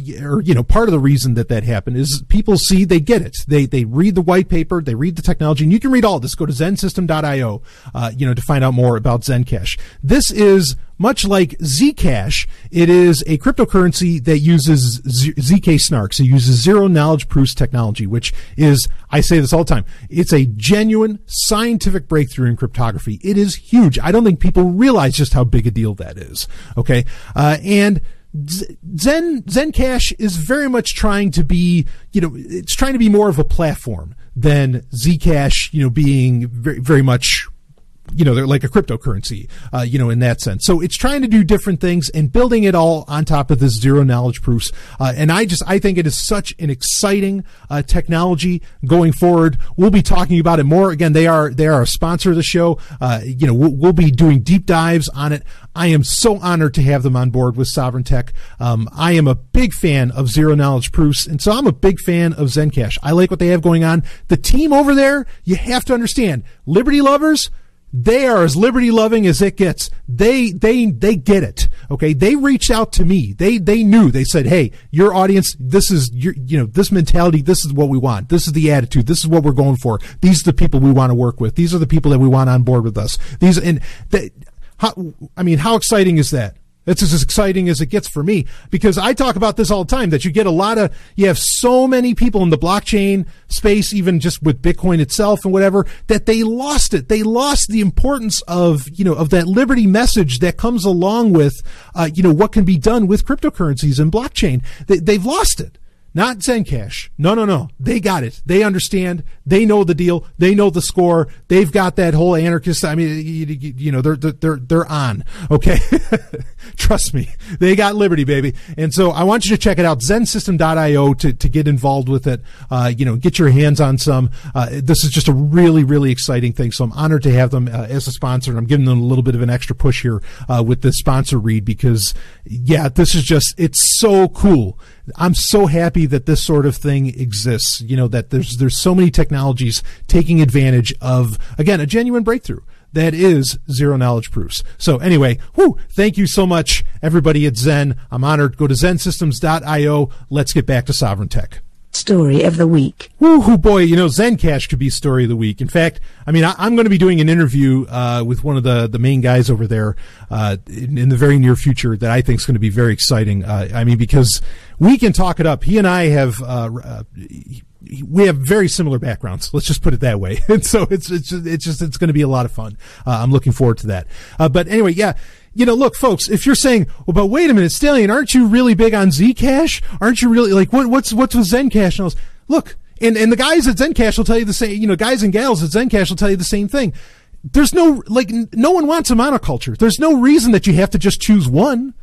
part of the reason that happened is people see, they get it. They read the white paper, they read the technology, and you can read all this. Go to zensystem.io, to find out more about Zencash. This is much like Zcash. It is a cryptocurrency that uses ZK snarks. It uses zero knowledge proofs technology, which is, I say this all the time, it's a genuine scientific breakthrough in cryptography. It is huge. I don't think people realize just how big a deal that is. Okay. And Zencash is very much trying to be, it's trying to be more of a platform than Zcash, being very, very much, they're like a cryptocurrency, in that sense. So it's trying to do different things and building it all on top of this zero knowledge proofs. And I think it is such an exciting, technology going forward. We'll be talking about it more. Again, they are a sponsor of the show. We'll be doing deep dives on it. I am so honored to have them on board with Sovryn Tech. I am a big fan of zero knowledge proofs. And so I'm a big fan of Zencash. I like what they have going on. The team over there, you have to understand, Liberty lovers, they are as liberty loving as it gets. They get it. Okay. They reached out to me. They knew, they said, "Hey, your audience, this is this mentality. This is what we want. This is the attitude. This is what we're going for. These are the people we want to work with. These are the people that we want on board with us." How exciting is that? That's as exciting as it gets for me, because I talk about this all the time, that you have so many people in the blockchain space, even just with Bitcoin itself and whatever, that they lost it. They lost the importance of that liberty message that comes along with, what can be done with cryptocurrencies and blockchain. They've lost it. Not Zencash. No. They got it. They understand. They know the deal. They know the score. They've got that whole anarchist. I mean, they're on. Okay. Trust me. They got liberty, baby. And so I want you to check it out. Zensystem.io to get involved with it. Get your hands on some. This is just a really, really exciting thing. So I'm honored to have them as a sponsor. And I'm giving them a little bit of an extra push here, with the sponsor read, because this is it's so cool. I'm so happy that this sort of thing exists, that there's so many technologies taking advantage of, again, a genuine breakthrough that is zero knowledge proofs. So anyway, thank you so much, everybody at Zen. I'm honored. Go to zensystems.io. Let's get back to Sovryn Tech. Story of the week. Boy, Zencash could be story of the week. In fact, I'm going to be doing an interview with one of the main guys over there in the very near future that I think is going to be very exciting. Because we can talk it up. He and I have we have very similar backgrounds. Let's just put it that way. And so it's going to be a lot of fun. I'm looking forward to that. But anyway, yeah. Look, folks, if you're saying, well, but wait a minute, Stallion, aren't you really big on Zcash? Aren't you really, what's with Zencash? And look, and the guys at Zencash will tell you the same, guys and gals at Zencash will tell you the same thing. There's no one wants a monoculture. There's no reason that you have to just choose one.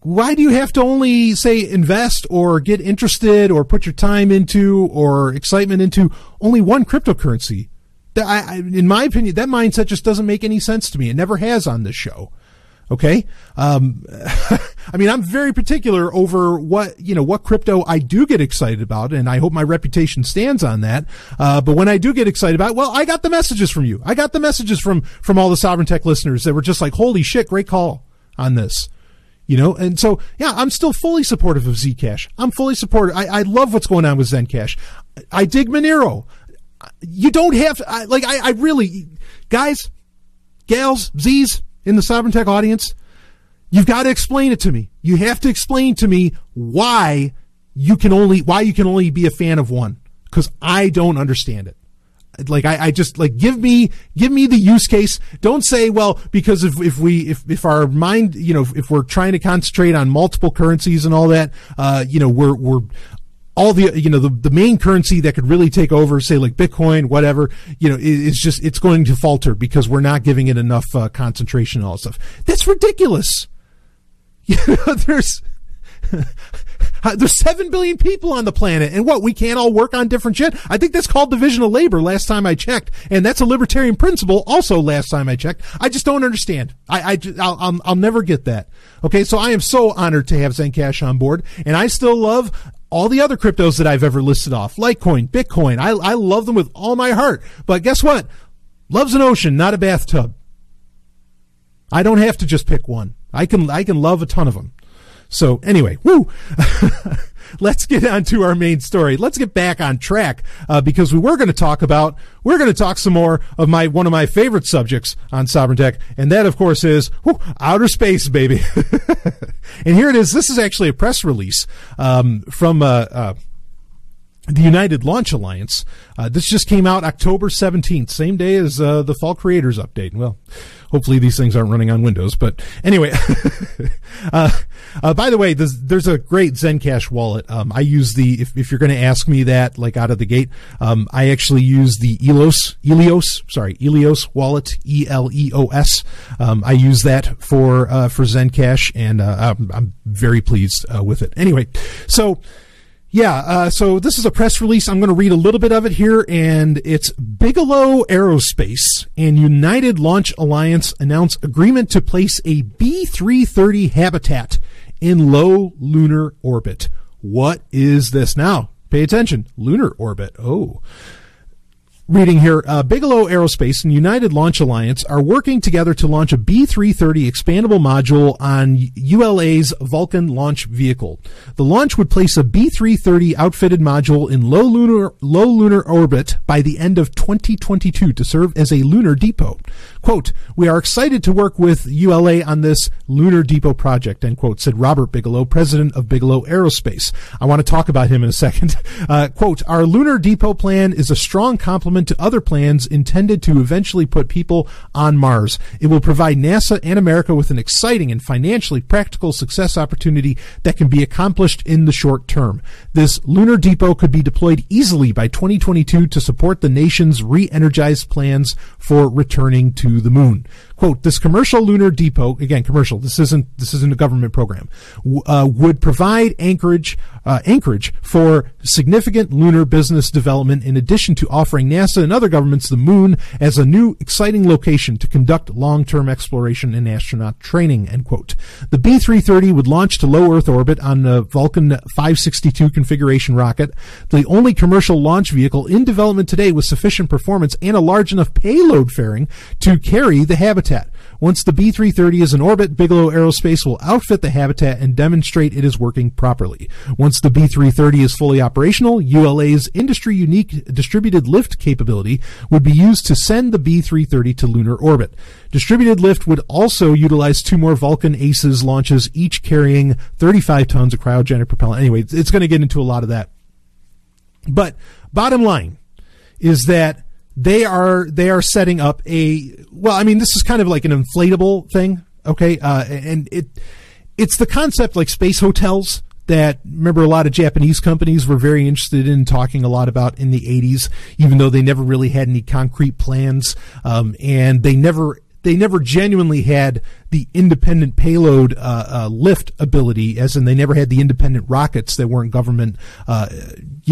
Why do you have to only, say, invest or get interested or put your time into or excitement into only one cryptocurrency? In my opinion, that mindset just doesn't make any sense to me. It never has on this show. Okay. I'm very particular over what crypto I do get excited about, and I hope my reputation stands on that. But when I do get excited about it, well, I got the messages from you. I got the messages from all the Sovryn Tech listeners that were just like, holy shit, great call on this. And so, yeah, I'm still fully supportive of Zcash. I'm fully supportive. I love what's going on with Zencash. I dig Monero. You don't have to, I really, guys, gals, Z's in the Sovryn Tech audience, you've got to explain it to me. You have to explain to me why you can only be a fan of one, because I don't understand it. Give me the use case. Don't say, well, because if our mind, if we're trying to concentrate on multiple currencies and all that, we're all the, the main currency that could really take over, say like Bitcoin, whatever, it's going to falter because we're not giving it enough concentration and all that stuff. That's ridiculous. There's 7 billion people on the planet, and we can't all work on different shit? I think that's called division of labor last time I checked, and that's a libertarian principle also last time I checked. I just don't understand. I'll never get that. Okay, so I am so honored to have Zencash on board, and I still love all the other cryptos that I've ever listed off. Litecoin, Bitcoin, I love them with all my heart. But guess what? Love's an ocean, not a bathtub. I don't have to just pick one. I can love a ton of them. So anyway, woo! Let's get on to our main story. Let's get back on track, because we're going to talk some more of one of my favorite subjects on Sovryn Tech, and that of course is outer space, baby. And here it is. This is actually a press release from the United Launch Alliance. This just came out October 17th, same day as the Fall Creators Update. Well, hopefully these things aren't running on Windows, but anyway. By the way, there's a great Zencash wallet. I use if you're going to ask me that, like out of the gate, I actually use the Eleos wallet, ELEOS. I use that for Zencash, and I'm very pleased with it. Anyway, so this is a press release. I'm going to read a little bit of it here, and it's Bigelow Aerospace and United Launch Alliance announce agreement to place a B-330 habitat in low lunar orbit. What is this? Now, pay attention. Lunar orbit. Oh. Reading here, Bigelow Aerospace and United Launch Alliance are working together to launch a B-330 expandable module on ULA's Vulcan launch vehicle. The launch would place a B-330 outfitted module in low lunar orbit by the end of 2022 to serve as a lunar depot. Quote, "We are excited to work with ULA on this lunar depot project," end quote, said Robert Bigelow, president of Bigelow Aerospace. I want to talk about him in a second. Quote, "Our lunar depot plan is a strong complement to other plans intended to eventually put people on Mars. It will provide NASA and America with an exciting and financially practical success opportunity that can be accomplished in the short term. This lunar depot could be deployed easily by 2022 to support the nation's re-energized plans for returning to the moon." Quote, "This commercial lunar depot," again, commercial, this isn't a government program, would provide anchorage for significant lunar business development, in addition to offering NASA and other governments the moon as a new exciting location to conduct long-term exploration and astronaut training, end quote. The B-330 would launch to low Earth orbit on the Vulcan 562 configuration rocket, the only commercial launch vehicle in development today with sufficient performance and a large enough payload fairing to carry the habitat. Once the B-330 is in orbit, Bigelow Aerospace will outfit the habitat and demonstrate it is working properly. Once the B-330 is fully operational, ULA's industry-unique distributed lift capability would be used to send the B-330 to lunar orbit. Distributed lift would also utilize 2 more Vulcan Aces launches, each carrying 35 tons of cryogenic propellant. Anyway, it's going to get into a lot of that. But bottom line is that they are setting up this is kind of like an inflatable thing, okay? And it's the concept like space hotels that, remember, a lot of Japanese companies were very interested in talking a lot about in the 80s, even though they never really had any concrete plans, and they never genuinely had the independent payload lift ability, as in they never had the independent rockets that weren't government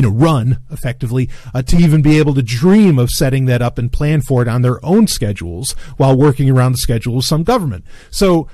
run effectively, to even be able to dream of setting that up and plan for it on their own schedules while working around the schedule of some government. So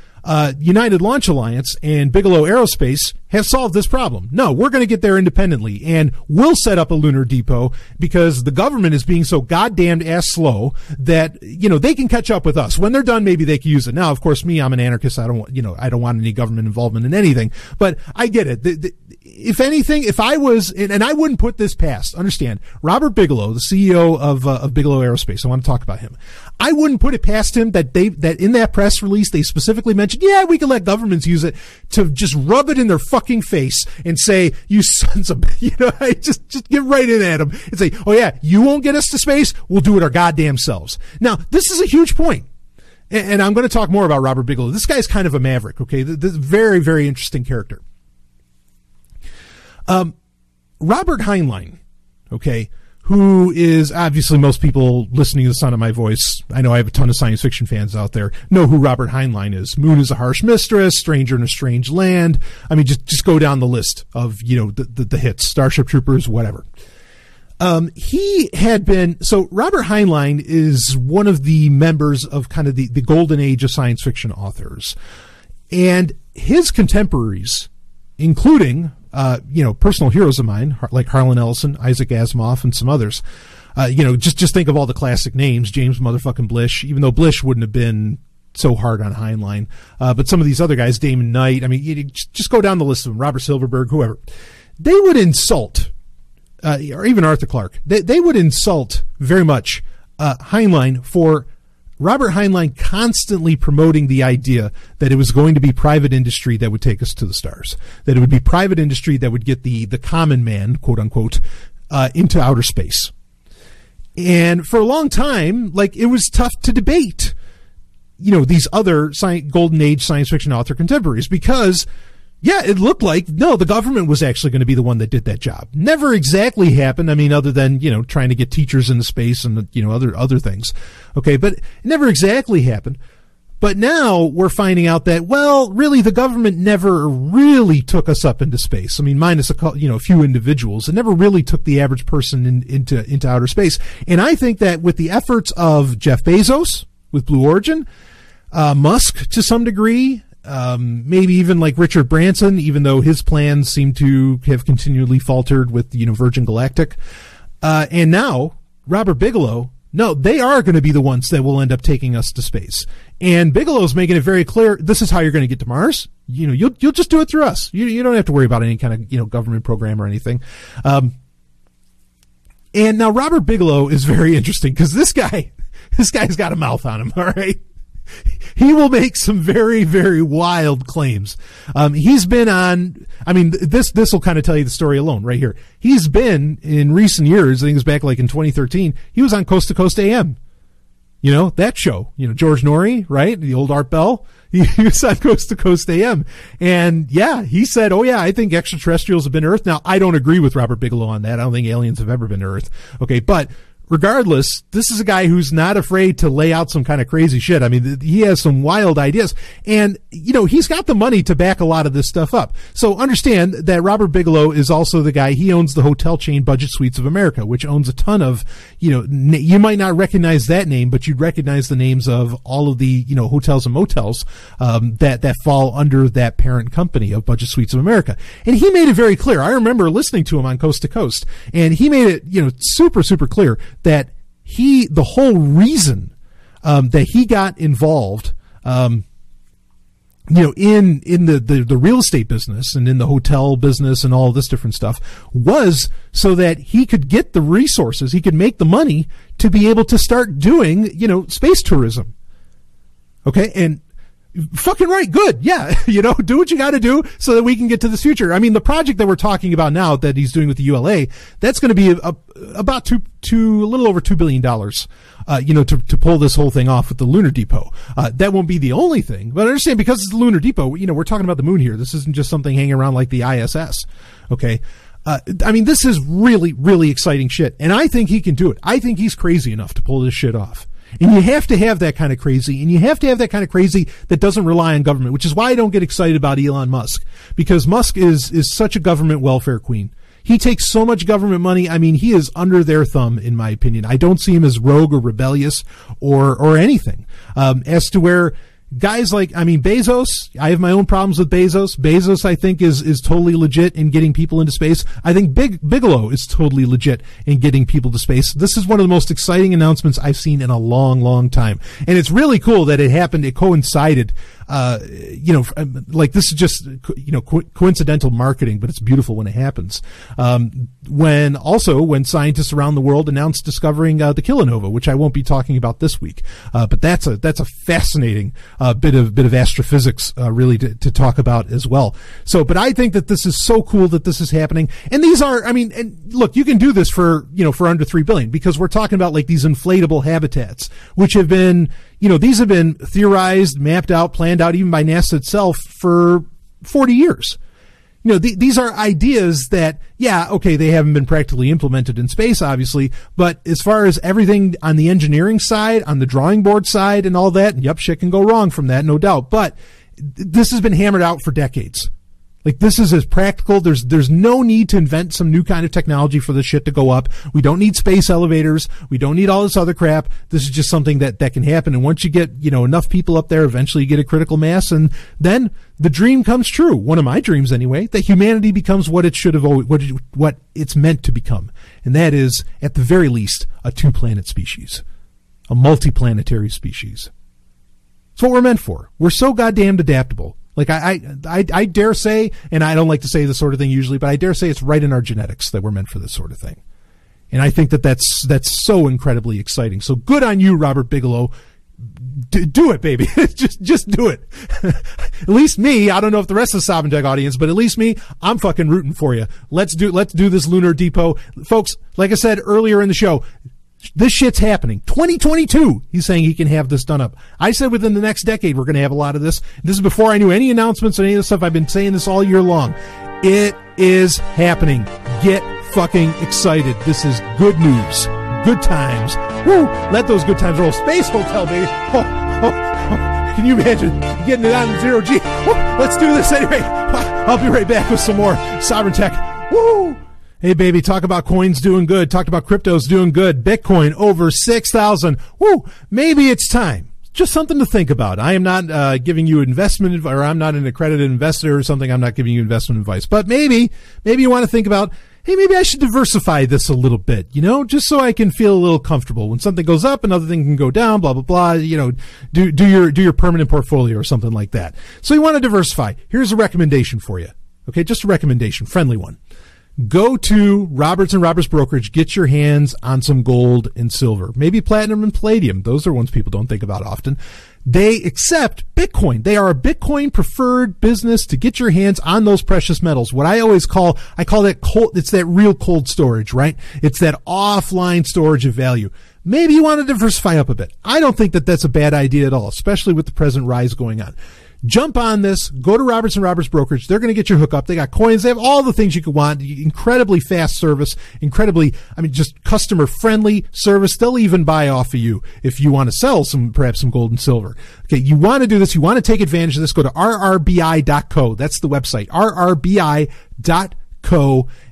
United Launch Alliance and Bigelow Aerospace have solved this problem. No, we're going to get there independently, and we'll set up a lunar depot because the government is being so goddamned ass slow that, they can catch up with us. When they're done, maybe they can use it. Now, of course, I'm an anarchist. I don't want any government involvement in anything, but I get it. If anything, if I was, and I wouldn't put this past, understand, Robert Bigelow, the CEO of Bigelow Aerospace, I want to talk about him. I wouldn't put it past him that in that press release, they specifically mentioned, we can let governments use it, to just rub it in their fucking face and say, you sons of, just get right in at them and say, oh yeah, you won't get us to space. We'll do it our goddamn selves. Now, this is a huge point. And I'm going to talk more about Robert Bigelow. This guy's kind of a maverick, okay? This is a very, very interesting character. Robert Heinlein, okay, who is obviously most people listening to the sound of my voice, I know I have a ton of science fiction fans out there, know who Robert Heinlein is. Moon is a Harsh Mistress, Stranger in a Strange Land. I mean, just go down the list of, the hits, Starship Troopers, whatever. He had been, so Robert Heinlein is one of the members of kind of the golden age of science fiction authors. And his contemporaries, including, personal heroes of mine, like Harlan Ellison, Isaac Asimov, and some others, just think of all the classic names, James motherfucking Blish, even though Blish wouldn't have been so hard on Heinlein. But some of these other guys, Damon Knight, I mean, you just go down the list of them, Robert Silverberg, whoever. They would insult, or even Arthur Clarke, they would insult very much Heinlein for Robert Heinlein constantly promoting the idea that it was going to be private industry that would take us to the stars, that it would be private industry that would get the common man, quote unquote, into outer space. And for a long time, it was tough to debate, these other golden age science fiction author contemporaries, because it looked like, no, the government was actually going to be the one that did that job. Never exactly happened. I mean, other than, trying to get teachers into space and, other things. Okay. But it never exactly happened. But now we're finding out that, well, really the government never really took us up into space. I mean, minus a few individuals. It never really took the average person into outer space. And I think that with the efforts of Jeff Bezos with Blue Origin, Musk to some degree, maybe even like Richard Branson, even though his plans seem to have continually faltered with, Virgin Galactic. And now Robert Bigelow, no, they are going to be the ones that will end up taking us to space. And Bigelow's making it very clear, this is how you're going to get to Mars. You'll just do it through us. You don't have to worry about any kind of, government program or anything. And now Robert Bigelow is very interesting because this guy's got a mouth on him. All right. He will make some very, very wild claims. He's been on, I mean, this will kind of tell you the story alone right here. He's been in recent years, I think it was back like in 2013, he was on Coast to Coast AM. That show, George Norrie, right? The old Art Bell. He was on Coast to Coast AM. And he said, I think extraterrestrials have been to Earth. Now, I don't agree with Robert Bigelow on that. I don't think aliens have ever been to Earth. Okay. But regardless, this is a guy who's not afraid to lay out some kind of crazy shit. I mean, he has some wild ideas. And, he's got the money to back a lot of this stuff up. So understand that Robert Bigelow is also the guy, he owns the hotel chain Budget Suites of America, which owns a ton of, you might not recognize that name, but you'd recognize the names of all of the, hotels and motels, that fall under that parent company of Budget Suites of America. And he made it very clear. I remember listening to him on Coast to Coast, and he made it, super, super clear that the whole reason, that he got involved, in the real estate business and in the hotel business and all this different stuff was so that he could get the resources, he could make the money to be able to start doing, space tourism. Okay. And fucking right. Good. Yeah. Do what you got to do so that we can get to this future. I mean, the project that we're talking about now that he's doing with the ULA, that's going to be about a little over $2 billion, to pull this whole thing off with the Lunar Depot. That won't be the only thing, but understand because it's the Lunar Depot, we're talking about the moon here. This isn't just something hanging around like the ISS. Okay. I mean, this is really, really exciting shit. And I think he can do it. I think he's crazy enough to pull this shit off. And you have to have that kind of crazy, and you have to have that kind of crazy that doesn't rely on government, which is why I don't get excited about Elon Musk, because Musk is such a government welfare queen. He takes so much government money. I mean, he is under their thumb, in my opinion. I don't see him as rogue or rebellious or anything. As to where guys like, Bezos, I have my own problems with Bezos. Bezos, I think, is totally legit in getting people into space. I think Bigelow is totally legit in getting people to space. This is one of the most exciting announcements I've seen in a long, long time. And it's really cool that it happened. It coincided, like this is just, coincidental marketing, but it's beautiful when it happens. When scientists around the world announced discovering, the kilonova, which I won't be talking about this week. But that's a fascinating, bit of astrophysics, really to talk about as well. So, but I think that this is so cool that this is happening. And these are, and look, you can do this for under $3 billion because we're talking about like these inflatable habitats, which have been, these have been theorized, mapped out, planned out even by NASA itself for 40 years. These are ideas that, yeah, okay, they haven't been practically implemented in space, obviously, but as far as everything on the engineering side, on the drawing board side and all that, yep, shit can go wrong from that, no doubt. But this has been hammered out for decades. Like, this is as practical. There's no need to invent some new kind of technology for this shit to go up. We don't need space elevators. We don't need all this other crap. This is just something that can happen. And once you get, enough people up there, eventually you get a critical mass, and then the dream comes true. One of my dreams, anyway, that humanity becomes what it should have always, what it's meant to become. And that is, at the very least, a 2-planet species. A multiplanetary species. It's what we're meant for. We're so goddamn adaptable. Like, I dare say, and I don't like to say this sort of thing usually, but I dare say it's right in our genetics that we're meant for this sort of thing. And I think that's so incredibly exciting. So good on you, Robert Bigelow. Do it, baby. just do it. At least me, I don't know if the rest of the Sovryn Tech audience, but at least me, I'm fucking rooting for you. Let's do this lunar depot. Folks, like I said earlier in the show, this shit's happening. 2022, he's saying he can have this done up. I said within the next decade we're going to have a lot of this. This is before I knew any announcements or any of this stuff. I've been saying this all year long. It is happening. Get fucking excited. This is good news. Good times. Woo! Let those good times roll. Space Hotel, baby. Oh. Can you imagine getting it on 0G? Woo! Let's do this anyway. I'll be right back with some more Sovryn Tech. Woo! Hey, baby, talk about coins doing good. Talk about cryptos doing good. Bitcoin over 6,000. Woo! Maybe it's time. Just something to think about. I am not giving you investment, or I'm not an accredited investor or something. I'm not giving you investment advice. But maybe you want to think about, hey, maybe I should diversify this a little bit, just so I can feel a little comfortable. When something goes up, another thing can go down, blah, blah, blah, do your permanent portfolio or something like that. So you want to diversify. Here's a recommendation for you. Okay, just a recommendation, friendly one. Go to Roberts & Roberts Brokerage, get your hands on some gold and silver, maybe platinum and palladium. Those are ones people don't think about often. They accept Bitcoin. They are a Bitcoin preferred business to get your hands on those precious metals. What I call that cold, it's that real cold storage, right? It's that offline storage of value. Maybe you want to diversify up a bit. I don't think that that's a bad idea at all, especially with the present rise going on. Jump on this. Go to Roberts & Roberts Brokerage. They're going to get your hookup. They got coins. They have all the things you could want. Incredibly fast service. Just customer-friendly service. They'll even buy off of you if you want to sell perhaps some gold and silver. Okay, you want to do this. You want to take advantage of this. Go to rrbi.co. That's the website. rrbi.co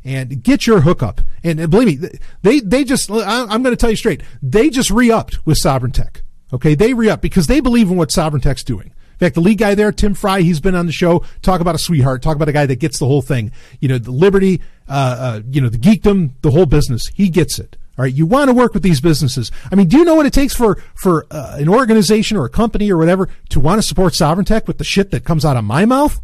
and get your hookup. And believe me, they just, I'm going to tell you straight, they just re-upped with Sovryn Tech. Okay, they re-upped because they believe in what Sovryn Tech's doing. In fact, the lead guy there, Tim Fry, he's been on the show. Talk about a sweetheart. Talk about a guy that gets the whole thing. The liberty, the geekdom, the whole business. He gets it. All right. You want to work with these businesses. I mean, do you know what it takes for an organization or a company or whatever to want to support Sovryn Tech with the shit that comes out of my mouth?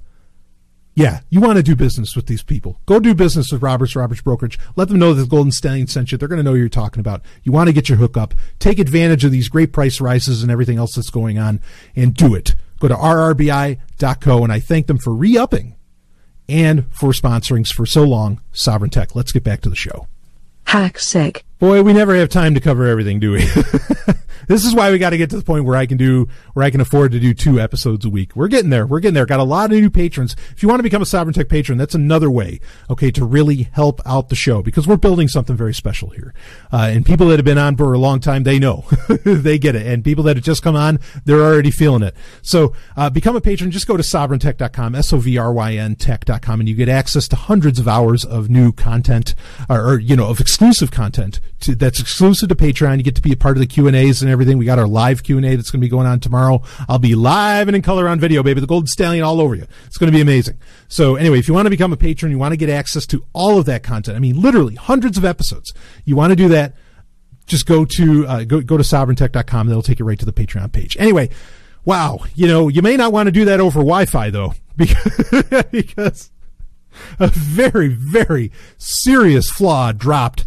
Yeah, you want to do business with these people. Go do business with Roberts Brokerage. Let them know that the Golden Stallion sent you. They're going to know what you're talking about. You want to get your hookup. Take advantage of these great price rises and everything else that's going on, and do it. Go to rrbi.co, and I thank them for re-upping and for sponsoring for so long Sovryn Tech. Let's get back to the show. Hack sick. Boy, we never have time to cover everything, do we? This is why we got to get to the point where I can afford to do 2 episodes a week. We're getting there. Got a lot of new patrons. If you want to become a Sovryn Tech patron, that's another way, okay, to really help out the show, because we're building something very special here. And people that have been on for a long time, they know. They get it. And people that have just come on, they're already feeling it. So, become a patron. Just go to sovryntech.com, SOVRYN tech.com, and you get access to hundreds of hours of new content, of exclusive content that's exclusive to Patreon. You get to be a part of the Q&As and everything. We got our live Q&A that's going to be going on tomorrow. I'll be live and in color on video, baby. The Golden Stallion all over you. It's going to be amazing. So anyway, if you want to become a patron, you want to get access to all of that content. I mean, literally hundreds of episodes. You want to do that, just go to sovryntech.com. That'll take you right to the Patreon page. Anyway, wow. You may not want to do that over Wi-Fi though, because a very, very serious flaw dropped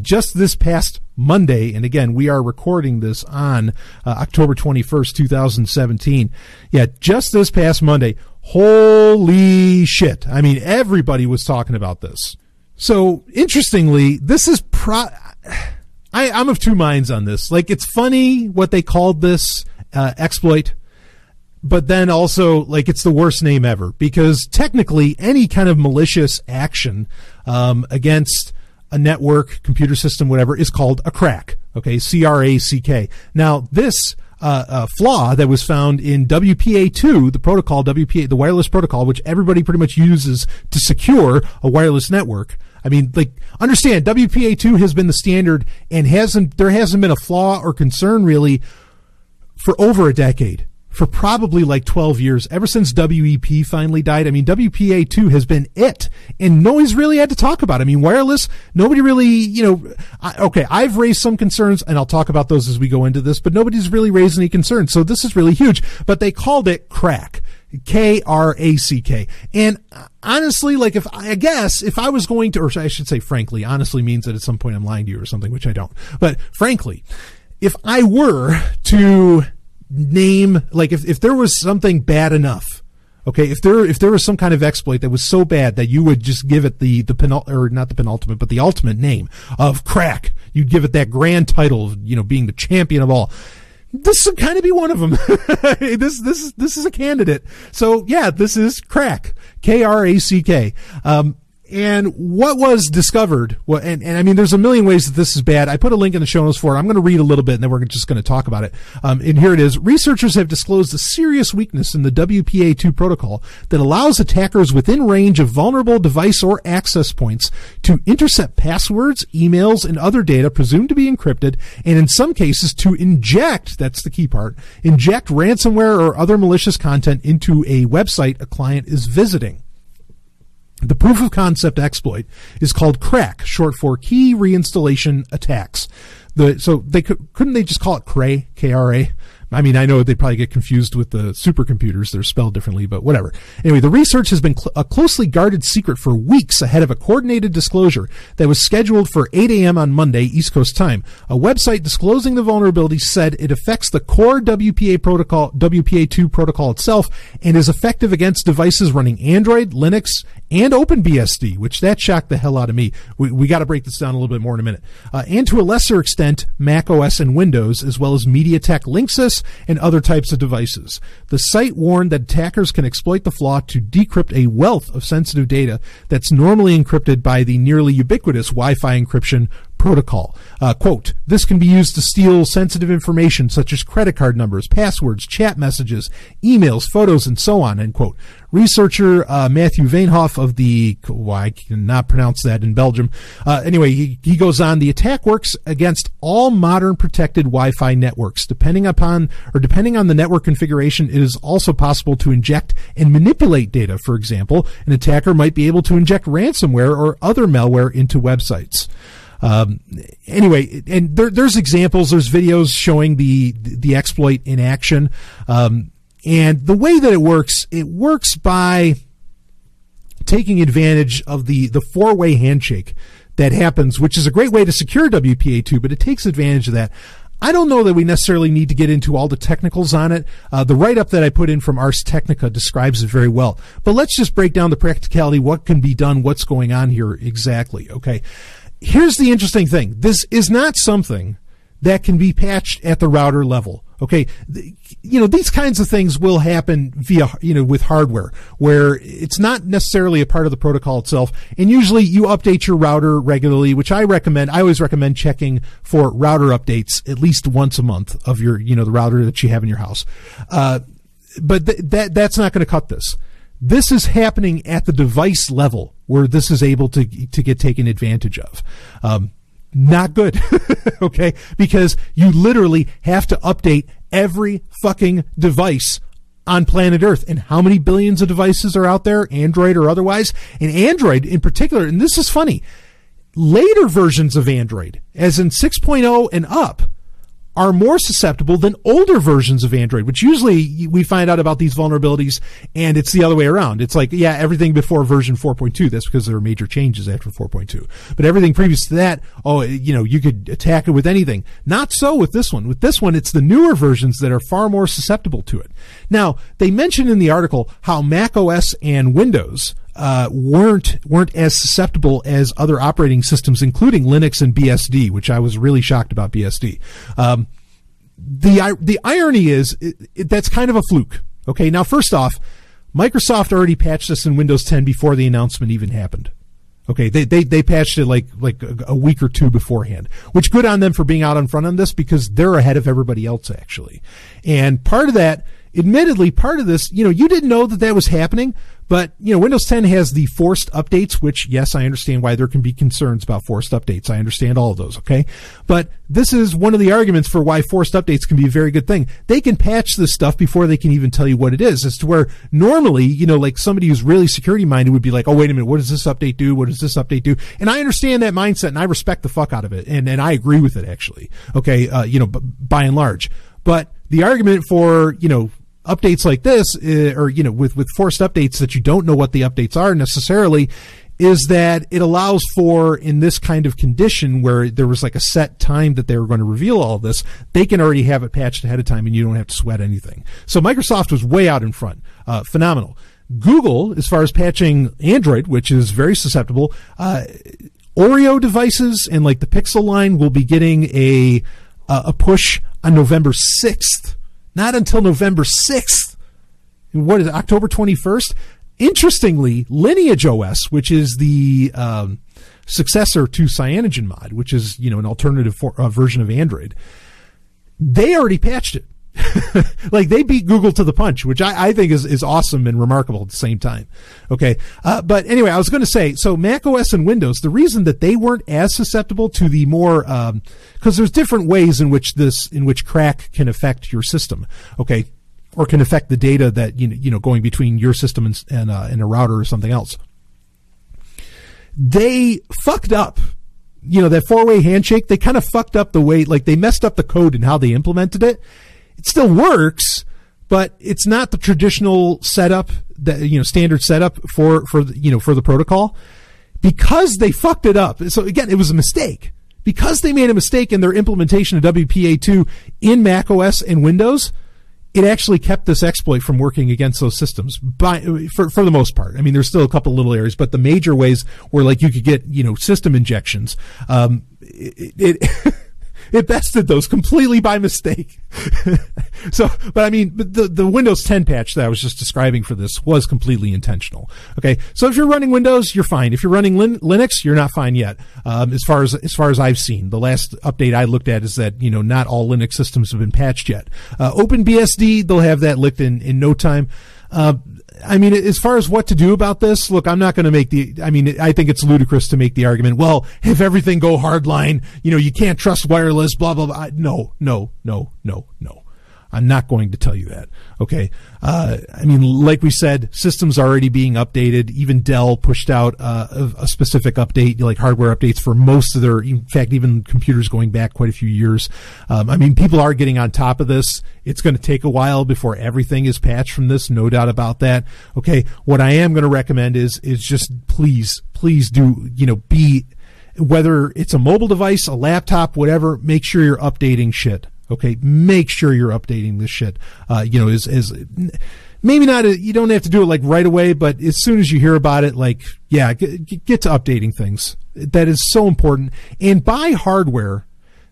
just this past Monday. And again, we are recording this on October 21st, 2017. Yeah, just this past Monday. Holy shit. I mean, everybody was talking about this. So, interestingly, this is I'm of two minds on this. Like, it's funny what they called this exploit. but then also, like, it's the worst name ever, because technically any kind of malicious action against a network, computer system, whatever, is called a crack. Okay, C-R-A-C-K. Now, this flaw that was found in WPA2, the protocol, WPA, the wireless protocol, which everybody pretty much uses to secure a wireless network. I mean, like, understand, WPA2 has been the standard, and there hasn't been a flaw or concern really for over a decade. For probably like 12 years, ever since WEP finally died. I mean, WPA2 has been it, and nobody's really had to talk about it. I mean, wireless, nobody really, I've raised some concerns, and I'll talk about those as we go into this, but nobody's really raised any concerns. So this is really huge, but they called it crack. K-R-A-C-K. And honestly, like, if I was going to, or I should say frankly, honestly means that at some point I'm lying to you or something, which I don't. But frankly, if I were to name, like, if there was something bad enough, okay, if there was some kind of exploit that was so bad that you would just give it the ultimate name of crack, you'd give it that grand title of, being the champion of all. This would kind of be one of them. This is a candidate. So yeah, this is crack. K-R-A-C-K. And what was discovered, and I mean, there's a million ways that this is bad. I put a link in the show notes for it. I'm going to read a little bit, and then we're just going to talk about it. And here it is. Researchers have disclosed a serious weakness in the WPA2 protocol that allows attackers within range of vulnerable device or access points to intercept passwords, emails, and other data presumed to be encrypted, and in some cases to inject, that's the key part, inject ransomware or other malicious content into a website a client is visiting. The proof of concept exploit is called crack, short for key reinstallation attacks. So they couldn't they just call it cray, K-R-A? I mean, I know they probably get confused with the supercomputers. They're spelled differently, but whatever. Anyway, the research has been a closely guarded secret for weeks ahead of a coordinated disclosure that was scheduled for 8 a.m. on Monday, East Coast time. A website disclosing the vulnerability said it affects the core WPA2 protocol itself and is effective against devices running Android, Linux, and OpenBSD, which that shocked the hell out of me. We got to break this down a little bit more in a minute. And to a lesser extent, Mac OS and Windows, as well as MediaTek Linksys and other types of devices. The site warned that attackers can exploit the flaw to decrypt a wealth of sensitive data that's normally encrypted by the nearly ubiquitous Wi-Fi encryption protocol. Quote, this can be used to steal sensitive information such as credit card numbers, passwords, chat messages, emails, photos, and so on, end quote. Researcher Matthew Veenhoff of I cannot pronounce that in Belgium. Anyway, he goes on, the attack works against all modern protected Wi-Fi networks. Depending on the network configuration, it is also possible to inject and manipulate data. For example, an attacker might be able to inject ransomware or other malware into websites. Anyway, and there's examples, there's videos showing the exploit in action. And the way that it works by taking advantage of the four-way handshake that happens, which is a great way to secure WPA2, but it takes advantage of that. I don't know that we necessarily need to get into all the technicals on it. The write-up that I put in from Ars Technica describes it very well. But let's just break down the practicality, what can be done, what's going on here exactly, okay? Here's the interesting thing. This is not something that can be patched at the router level. Okay. These kinds of things will happen via, with hardware where it's not necessarily a part of the protocol itself. And usually you update your router regularly, which I recommend. I always recommend checking for router updates at least once a month of your, the router that you have in your house. But that's not going to cut this. This is happening at the device level where this is able to get taken advantage of. Not good, okay? Because you literally have to update every fucking device on planet Earth. And how many billions of devices are out there, Android or otherwise? And Android in particular, and this is funny, later versions of Android, as in 6.0 and up, are more susceptible than older versions of Android, which usually we find out about these vulnerabilities and it's the other way around. It's like, yeah, everything before version 4.2, that's because there were major changes after 4.2. But everything previous to that, you could attack it with anything. Not so with this one. With this one, it's the newer versions that are far more susceptible to it. Now, they mentioned in the article how Mac OS and Windows weren't as susceptible as other operating systems, including Linux and BSD, which I was really shocked about BSD. The irony is that's kind of a fluke. Okay, now first off, Microsoft already patched this in Windows 10 before the announcement even happened. Okay, they patched it like a week or two beforehand, which good on them for being out in front on this because they're ahead of everybody else actually. And part of that, admittedly, part of this, you didn't know that was happening, but, Windows 10 has the forced updates, which, yes, I understand why there can be concerns about forced updates. I understand all of those, okay? But this is one of the arguments for why forced updates can be a very good thing. They can patch this stuff before they can even tell you what it is, as to where normally, like somebody who's really security-minded would be like, oh, wait a minute, what does this update do? What does this update do? And I understand that mindset, and I respect the fuck out of it, and I agree with it, actually, okay, by and large. But the argument for, updates like this, with forced updates that you don't know what the updates are necessarily, is that it allows for, in this kind of condition where there was like a set time that they were going to reveal all of this, they can already have it patched ahead of time and you don't have to sweat anything. So Microsoft was way out in front. Phenomenal. Google, as far as patching Android, which is very susceptible, Oreo devices and like the Pixel line will be getting a push on November 6th. Not until November 6th. What is it, October 21st? Interestingly, Lineage OS, which is the successor to CyanogenMod, which is, an alternative version of Android, they already patched it. Like they beat Google to the punch, which I think is awesome and remarkable at the same time. Okay. But anyway, I was going to say, so Mac OS and Windows, the reason that they weren't as susceptible to the more, cause there's different ways in which crack can affect your system. Okay. Or can affect the data that, going between your system and a router or something else. They fucked up. That four-way handshake, they kind of fucked up the way, like they messed up the code and how they implemented it. It still works, but it's not the traditional setup that, standard setup for the protocol because they fucked it up. So again, it was a mistake because they made a mistake in their implementation of WPA2 in Mac OS and Windows. It actually kept this exploit from working against those systems for the most part. I mean, there's still a couple little areas, but the major ways where like you could get, system injections, it bested those completely by mistake. But the Windows 10 patch that I was just describing for this was completely intentional. Okay. So if you're running Windows, you're fine. If you're running Linux, you're not fine yet. As far as I've seen, the last update I looked at is that, not all Linux systems have been patched yet. OpenBSD, they'll have that licked in no time. As far as what to do about this, look, I'm not going to make I think it's ludicrous to make the argument, well, if everything go hardline, you can't trust wireless, blah, blah, blah. No. I'm not going to tell you that. Okay. Like we said, systems are already being updated. Even Dell pushed out a specific update, like hardware updates for most of their, in fact, even computers going back quite a few years. People are getting on top of this. It's going to take a while before everything is patched from this. No doubt about that. Okay. What I am going to recommend is just please do, be, whether it's a mobile device, a laptop, whatever, make sure you're updating shit. Okay, make sure you're updating this shit. Is maybe not. You don't have to do it like right away, but as soon as you hear about it, like, yeah, get to updating things. That is so important. And buy hardware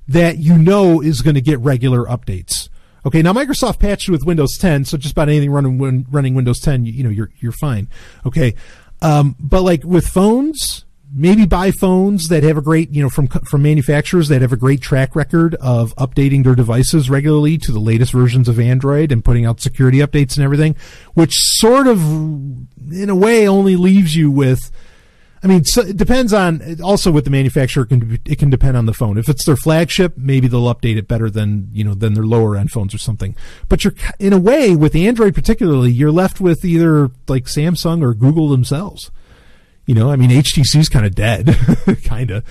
that is going to get regular updates. Okay, now Microsoft patched with Windows 10, so just about anything running Windows 10, you're fine. Okay, but like with phones. Maybe buy phones that have a great, from manufacturers that have a great track record of updating their devices regularly to the latest versions of Android and putting out security updates and everything, which sort of, in a way, only leaves you with, so it depends on, also with the manufacturer, it can depend on the phone. If it's their flagship, maybe they'll update it better than their lower end phones or something. But you're, in a way, with Android particularly, you're left with either like Samsung or Google themselves. HTC's kind of dead, kind of.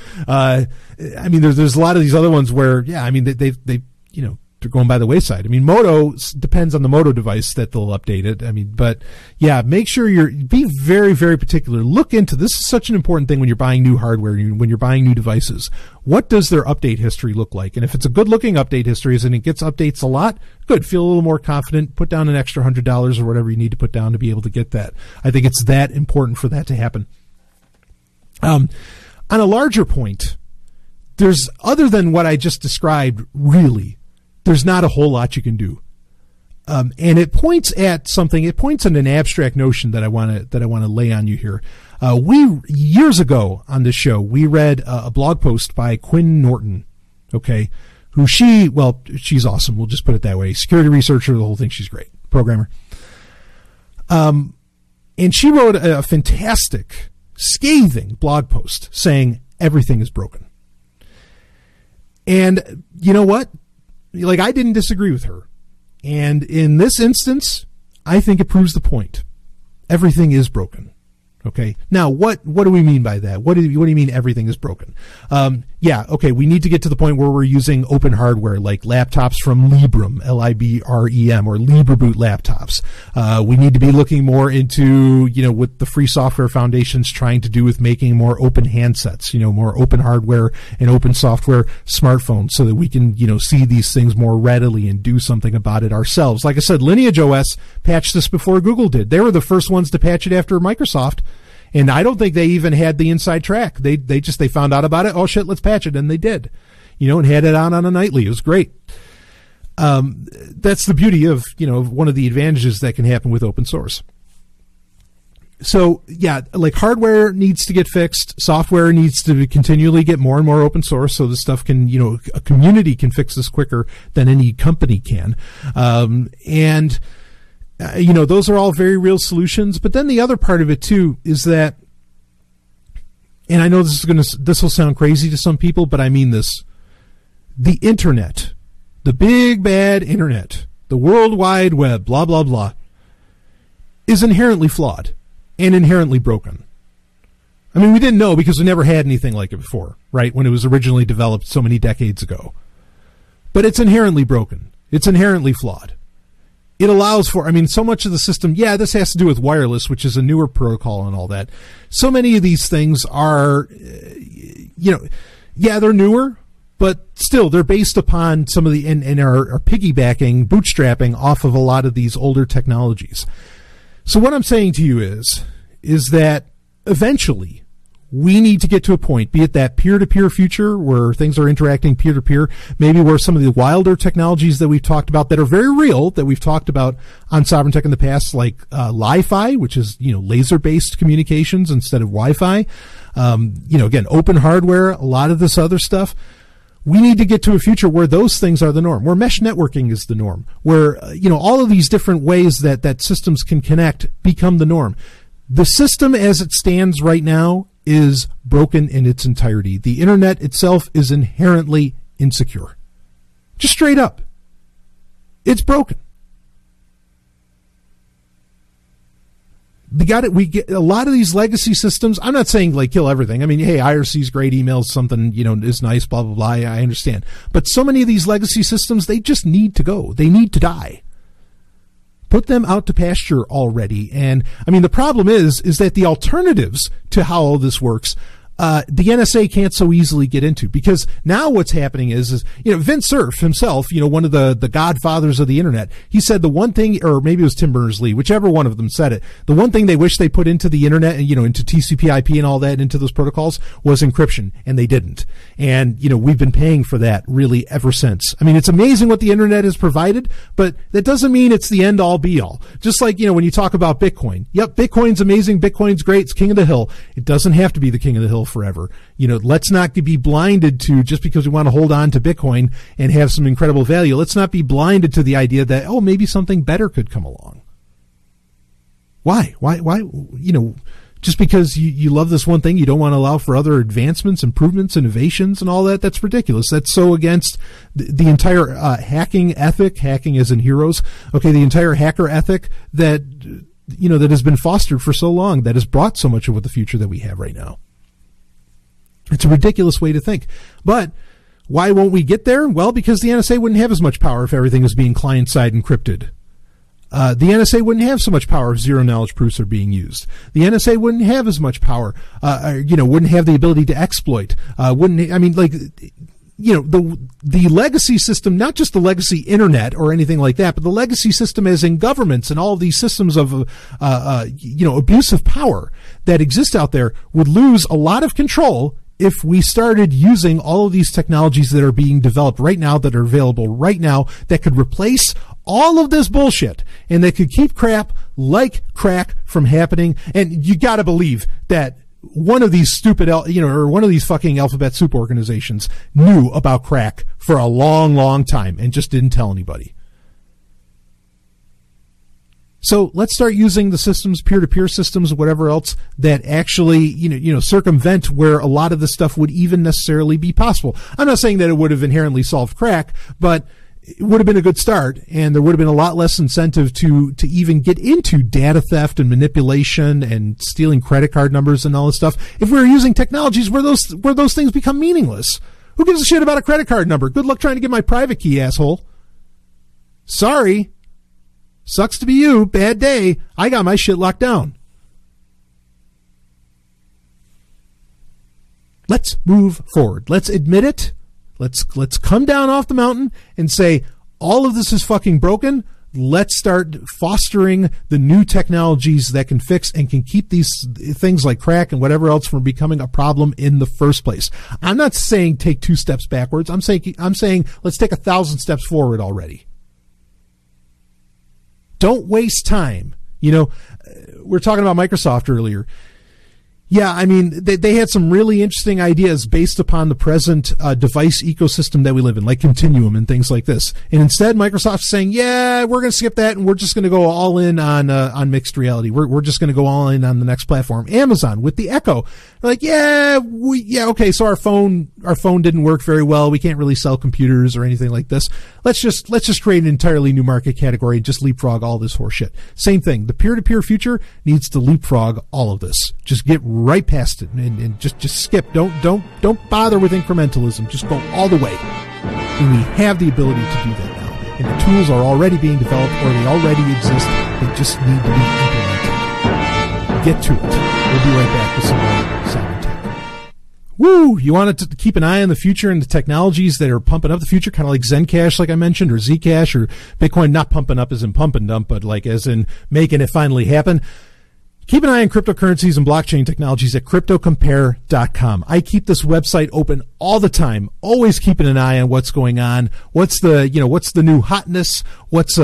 There's a lot of these other ones where, they're going by the wayside. Moto depends on the Moto device that they'll update it. But yeah, make sure be very, very particular. Look into, this is such an important thing when you're buying new hardware, when you're buying new devices. What does their update history look like? And if it's a good looking update history, and it gets updates a lot, good, feel a little more confident, put down an extra $100 or whatever you need to put down to be able to get that. I think it's that important for that to happen. On a larger point, there's, other than what I just described, really, there's not a whole lot you can do. And it points at something. It points at an abstract notion that I want to lay on you here. We years ago on this show, we read a blog post by Quinn Norton. Okay, she's awesome. We'll just put it that way. Security researcher, the whole thing. She's great. Programmer. And she wrote a fantastic, scathing blog post saying everything is broken. And you know what? Like, I didn't disagree with her. And in this instance, I think it proves the point. Everything is broken. Okay. Now, what do we mean by that? What do you mean everything is broken? Okay, we need to get to the point where we're using open hardware like laptops from Librem, Librem, or LibreBoot laptops. We need to be looking more into, what the Free Software Foundation's trying to do with making more open handsets, more open hardware and open software smartphones so that we can, see these things more readily and do something about it ourselves. Like I said, Lineage OS patched this before Google did. They were the first ones to patch it after Microsoft. And I don't think they even had the inside track. They found out about it. Oh shit, let's patch it. And they did, and had it on a nightly. It was great. That's the beauty of, one of the advantages that can happen with open source. So yeah, like hardware needs to get fixed. Software needs to continually get more and more open source. So this stuff can, a community can fix this quicker than any company can. Those are all very real solutions. But then the other part of it too is that, and I know this will sound crazy to some people, but I mean this. The internet, the big bad internet, the World Wide Web, blah, blah, blah, is inherently flawed and inherently broken. I mean, we didn't know because we never had anything like it before, right? When it was originally developed so many decades ago. But it's inherently broken. It's inherently flawed. It allows for, so much of the system, this has to do with wireless, which is a newer protocol and all that. So many of these things are, they're newer, but still they're based upon some of the, and are piggybacking, bootstrapping off of a lot of these older technologies. So what I'm saying to you is that eventually we need to get to a point, be it that peer-to-peer future where things are interacting peer-to-peer, maybe where some of the wilder technologies that we've talked about that are very real, that we've talked about on Sovryn Tech in the past, like Li-Fi, which is, laser-based communications instead of Wi-Fi. Again, open hardware, a lot of this other stuff. We need to get to a future where those things are the norm, where mesh networking is the norm, where, all of these different ways that systems can connect become the norm. The system as it stands right now is broken in its entirety. The internet itself is inherently insecure. Just straight up. It's broken. We get a lot of these legacy systems. I'm not saying like kill everything. I mean, hey, IRC is great, email something, is nice, blah, blah, blah. I understand. But so many of these legacy systems, they just need to go. They need to die. Put them out to pasture already. And the problem is that the alternatives to how all this works, the NSA can't so easily get into, because now what's happening is Vint Cerf himself, one of the godfathers of the internet, he said the one thing, or maybe it was Tim Berners-Lee, whichever one of them said it, the one thing they wish they put into the internet and, into TCP/IP and all that, into those protocols, was encryption, and they didn't. And, we've been paying for that really ever since. It's amazing what the internet has provided, but that doesn't mean it's the end all be all. Just like, when you talk about Bitcoin. Yep, Bitcoin's amazing, Bitcoin's great, it's king of the hill. It doesn't have to be the king of the hill forever. Let's not be blinded to, just because we want to hold on to Bitcoin and have some incredible value, let's not be blinded to the idea that, maybe something better could come along. Why? Just because you love this one thing, you don't want to allow for other advancements, improvements, innovations, and all that? That's ridiculous. That's so against the entire hacking ethic, hacking as in heroes, the entire hacker ethic that, that has been fostered for so long, that has brought so much of the future that we have right now. It's a ridiculous way to think. But why won't we get there? Well, because the NSA wouldn't have as much power if everything was being client-side encrypted. The NSA wouldn't have so much power if zero-knowledge proofs are being used. The NSA wouldn't have as much power, wouldn't have the ability to exploit. The legacy system, not just the legacy internet or anything like that, but the legacy system as in governments and all of these systems of, abusive power that exist out there, would lose a lot of control if we started using all of these technologies that are being developed right now, that are available right now, that could replace all of this bullshit, and they could keep crap like crack from happening. And you got to believe that one of these stupid, or one of these fucking alphabet soup organizations knew about crack for a long, long time and just didn't tell anybody. So let's start using the systems, peer-to-peer systems, whatever else, that actually, circumvent where a lot of this stuff would even necessarily be possible. I'm not saying that it would have inherently solved crack, but it would have been a good start, and there would have been a lot less incentive to even get into data theft and manipulation and stealing credit card numbers and all this stuff if we were using technologies where those things become meaningless. Who gives a shit about a credit card number? Good luck trying to get my private key, asshole. Sorry. Sucks to be you. Bad day. I got my shit locked down. Let's move forward. Let's admit it. Let's come down off the mountain and say all of this is fucking broken. Let's start fostering the new technologies that can fix and can keep these things like crack and whatever else from becoming a problem in the first place. I'm not saying take 2 steps backwards. I'm saying let's take 1,000 steps forward already. Don't waste time. We're talking about Microsoft earlier. Yeah, I mean, they had some really interesting ideas based upon the present device ecosystem that we live in, like Continuum and things like this. And instead, Microsoft's saying, yeah, we're going to skip that, and we're just going to go all in on mixed reality. We're just going to go all in on the next platform. Amazon with the Echo, they're like, okay, so our phone didn't work very well. We can't really sell computers or anything like this. Let's just create an entirely new market category and just leapfrog all this horseshit. Same thing. The peer-to-peer future needs to leapfrog all of this. Just get right past it and just skip. Don't bother with incrementalism. Just go all the way. And we have the ability to do that now. And the tools are already being developed, or they already exist. They just need to be implemented. Get to it. We'll be right back with some more Sovryn Tech. Woo! You want to keep an eye on the future and the technologies that are pumping up the future, kind of like Zencash, like I mentioned, or Zcash, or Bitcoin, not pumping up as in pump and dump, but like as in making it finally happen. Keep an eye on cryptocurrencies and blockchain technologies at cryptocompare.com. I keep this website open all the time, always keeping an eye on what's going on. What's the new hotness? What's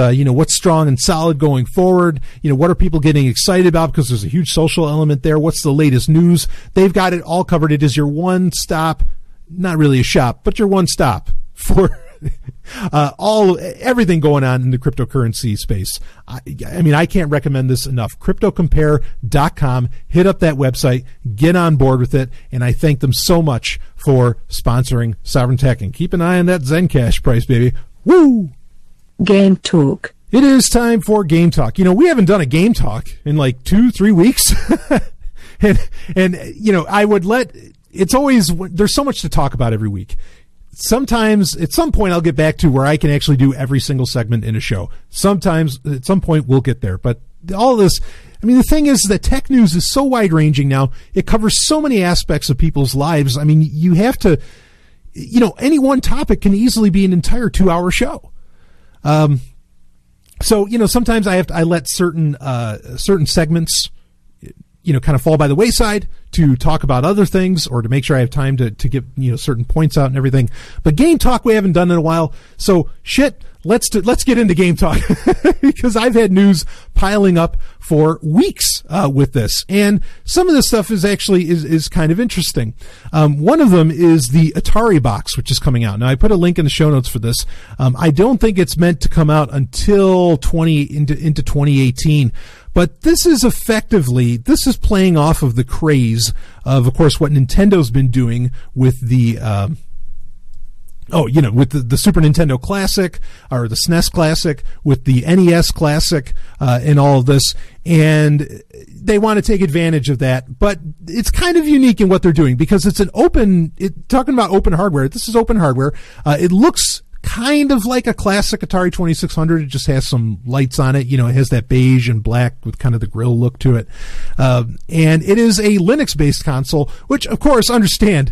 strong and solid going forward? What are people getting excited about? Because there's a huge social element there. What's the latest news? They've got it all covered. It is your one stop, not really a shop, but your one stop for everything going on in the cryptocurrency space. I mean, I can't recommend this enough. Cryptocompare.com. Hit up that website, get on board with it, and I thank them so much for sponsoring Sovryn Tech. And keep an eye on that Zencash price, baby. Woo! Game Talk. It is time for Game Talk. We haven't done a Game Talk in like 2-3 weeks. and I would there's so much to talk about every week. Sometimes, at some point, I'll get back to where I can actually do every single segment in a show. Sometimes, at some point, we'll get there. But all this, I mean, the thing is that tech news is so wide-ranging now. It covers so many aspects of people's lives. I mean, you have to, any one topic can easily be an entire 2-hour show. So, sometimes I let certain segments, kind of fall by the wayside to talk about other things or to make sure I have time to get, certain points out and everything. But Game Talk we haven't done in a while. So let's get into Game Talk because I've had news piling up for weeks, with this. And some of this stuff is actually is kind of interesting. One of them is the Atari box, which is coming out. Now I put a link in the show notes for this. I don't think it's meant to come out until into 2018. But this is playing off of the craze of course, what Nintendo's been doing with the, with the Super Nintendo Classic or the SNES Classic, with the NES Classic, and all of this. And they want to take advantage of that. But it's kind of unique in what they're doing because it's talking about open hardware. This is open hardware. It looks kind of like a classic Atari 2600. It just has some lights on it. It has that beige and black with kind of the grill look to it. And it is a Linux-based console, which, of course, understand,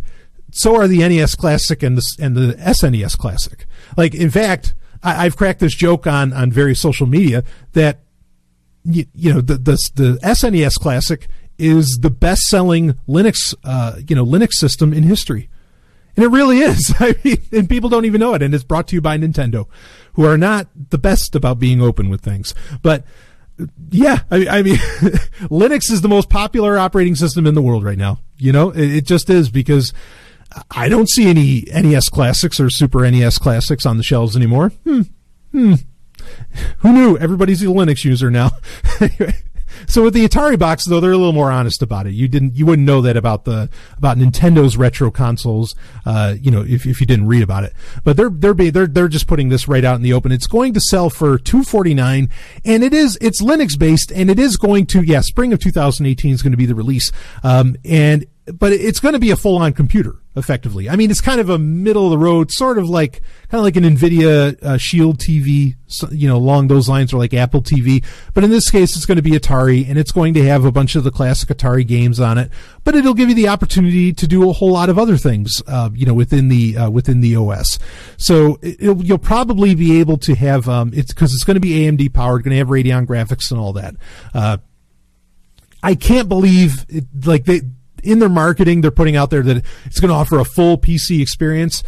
so are the NES Classic and the SNES Classic. Like, in fact, I've cracked this joke on various social media that, the SNES Classic is the best-selling Linux system in history. And it really is. I mean, and people don't even know it. And it's brought to you by Nintendo. who are not the best about being open with things. But yeah, I mean, Linux is the most popular operating system in the world right now. It just is, because I don't see any NES Classics or Super NES Classics on the shelves anymore. Who knew? Everybody's a Linux user now. Anyway. So with the Atari box, though, they're a little more honest about it. You wouldn't know that about Nintendo's retro consoles, if you didn't read about it. But they're just putting this right out in the open. It's going to sell for $249, and it's Linux based, and it is going to, spring of 2018 is going to be the release. But it's going to be a full-on computer, effectively. I mean, it's kind of a middle-of-the-road, kind of like an NVIDIA Shield TV, along those lines, or like Apple TV. But in this case, it's going to be Atari, and it's going to have a bunch of the classic Atari games on it. But it'll give you the opportunity to do a whole lot of other things, within the OS. So you'll probably be able to have, because it's going to be AMD powered, going to have Radeon graphics and all that. I can't believe in their marketing, they're putting out there that it's going to offer a full PC experience.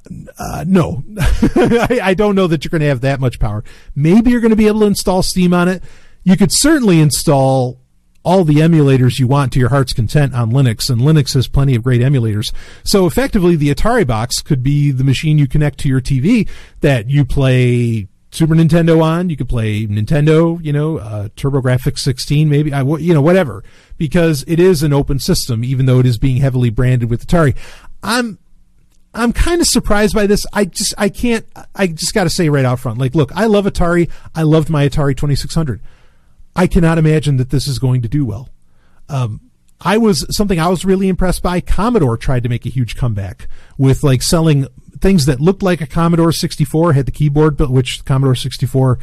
No, I don't know that you're going to have that much power. Maybe you're going to be able to install Steam on it. You could certainly install all the emulators you want to your heart's content on Linux, and Linux has plenty of great emulators. So effectively, the Atari box could be the machine you connect to your TV that you play Super Nintendo on. You could play Nintendo, TurboGrafx 16, maybe, whatever, because it is an open system, even though it is being heavily branded with Atari. I'm kind of surprised by this. I just got to say right out front, look, I love Atari. I loved my Atari 2600. I cannot imagine that this is going to do well. I was really impressed by. Commodore tried to make a huge comeback with selling things that looked like a Commodore 64, had the keyboard, but which Commodore 64,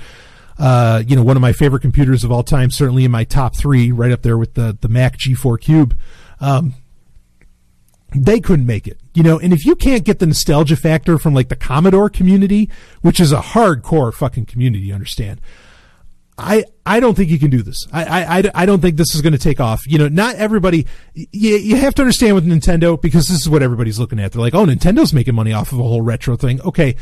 one of my favorite computers of all time, certainly in my top 3, right up there with the Mac G4 Cube. They couldn't make it, and if you can't get the nostalgia factor from the Commodore community, which is a hardcore fucking community, you understand, I don't think you can do this. I don't think this is going to take off. Not everybody, you have to understand with Nintendo, because this is what everybody's looking at. They're like, oh, Nintendo's making money off of a whole retro thing. Okay.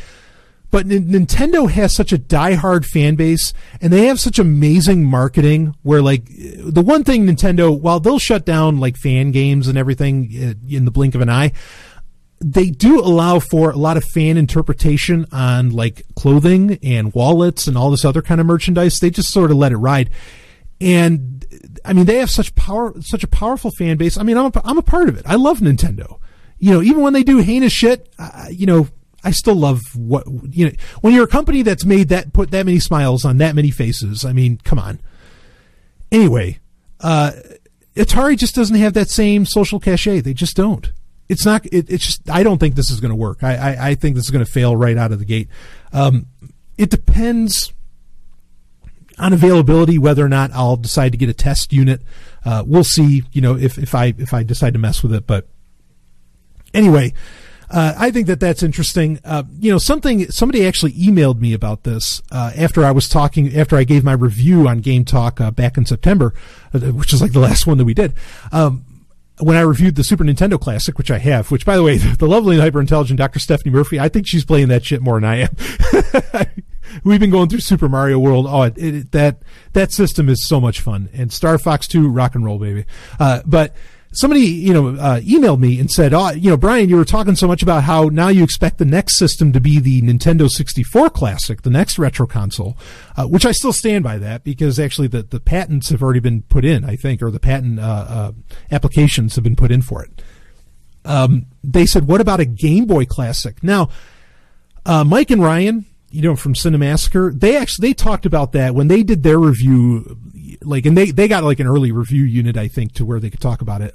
But Nintendo has such a diehard fan base, and they have such amazing marketing where the one thing Nintendo, while they'll shut down fan games and everything in the blink of an eye, they do allow for a lot of fan interpretation on clothing and wallets and all this other kind of merchandise. They just sort of let it ride. And I mean, they have such a powerful fan base. I mean, I'm a part of it. I love Nintendo. Even when they do heinous shit, I still love when you're a company that's put that many smiles on that many faces. I mean, come on. Anyway, Atari just doesn't have that same social cachet. They just don't. It's not. It's just. I don't think this is going to work. I think this is going to fail right out of the gate. It depends on availability whether or not I'll decide to get a test unit. We'll see. If I decide to mess with it. But anyway, I think that's interesting. Somebody actually emailed me about this after I gave my review on Game Talk back in September, which is the last one that we did. When I reviewed the Super Nintendo Classic, which I have, which, by the way, the lovely and hyper-intelligent Dr. Stephanie Murphy, I think she's playing that shit more than I am. We've been going through Super Mario World. Oh, that system is so much fun. And Star Fox 2, rock and roll, baby. But somebody, emailed me and said, Brian, you were talking so much about how now you expect the next system to be the Nintendo 64 Classic, the next retro console, which I still stand by that, because actually the patents have already been put in, I think, or the patent applications have been put in for it. They said, what about a Game Boy Classic? Now, Mike and Ryan, from Cinemassacre, they talked about that when they did their review, and they got an early review unit, I think, to where they could talk about it.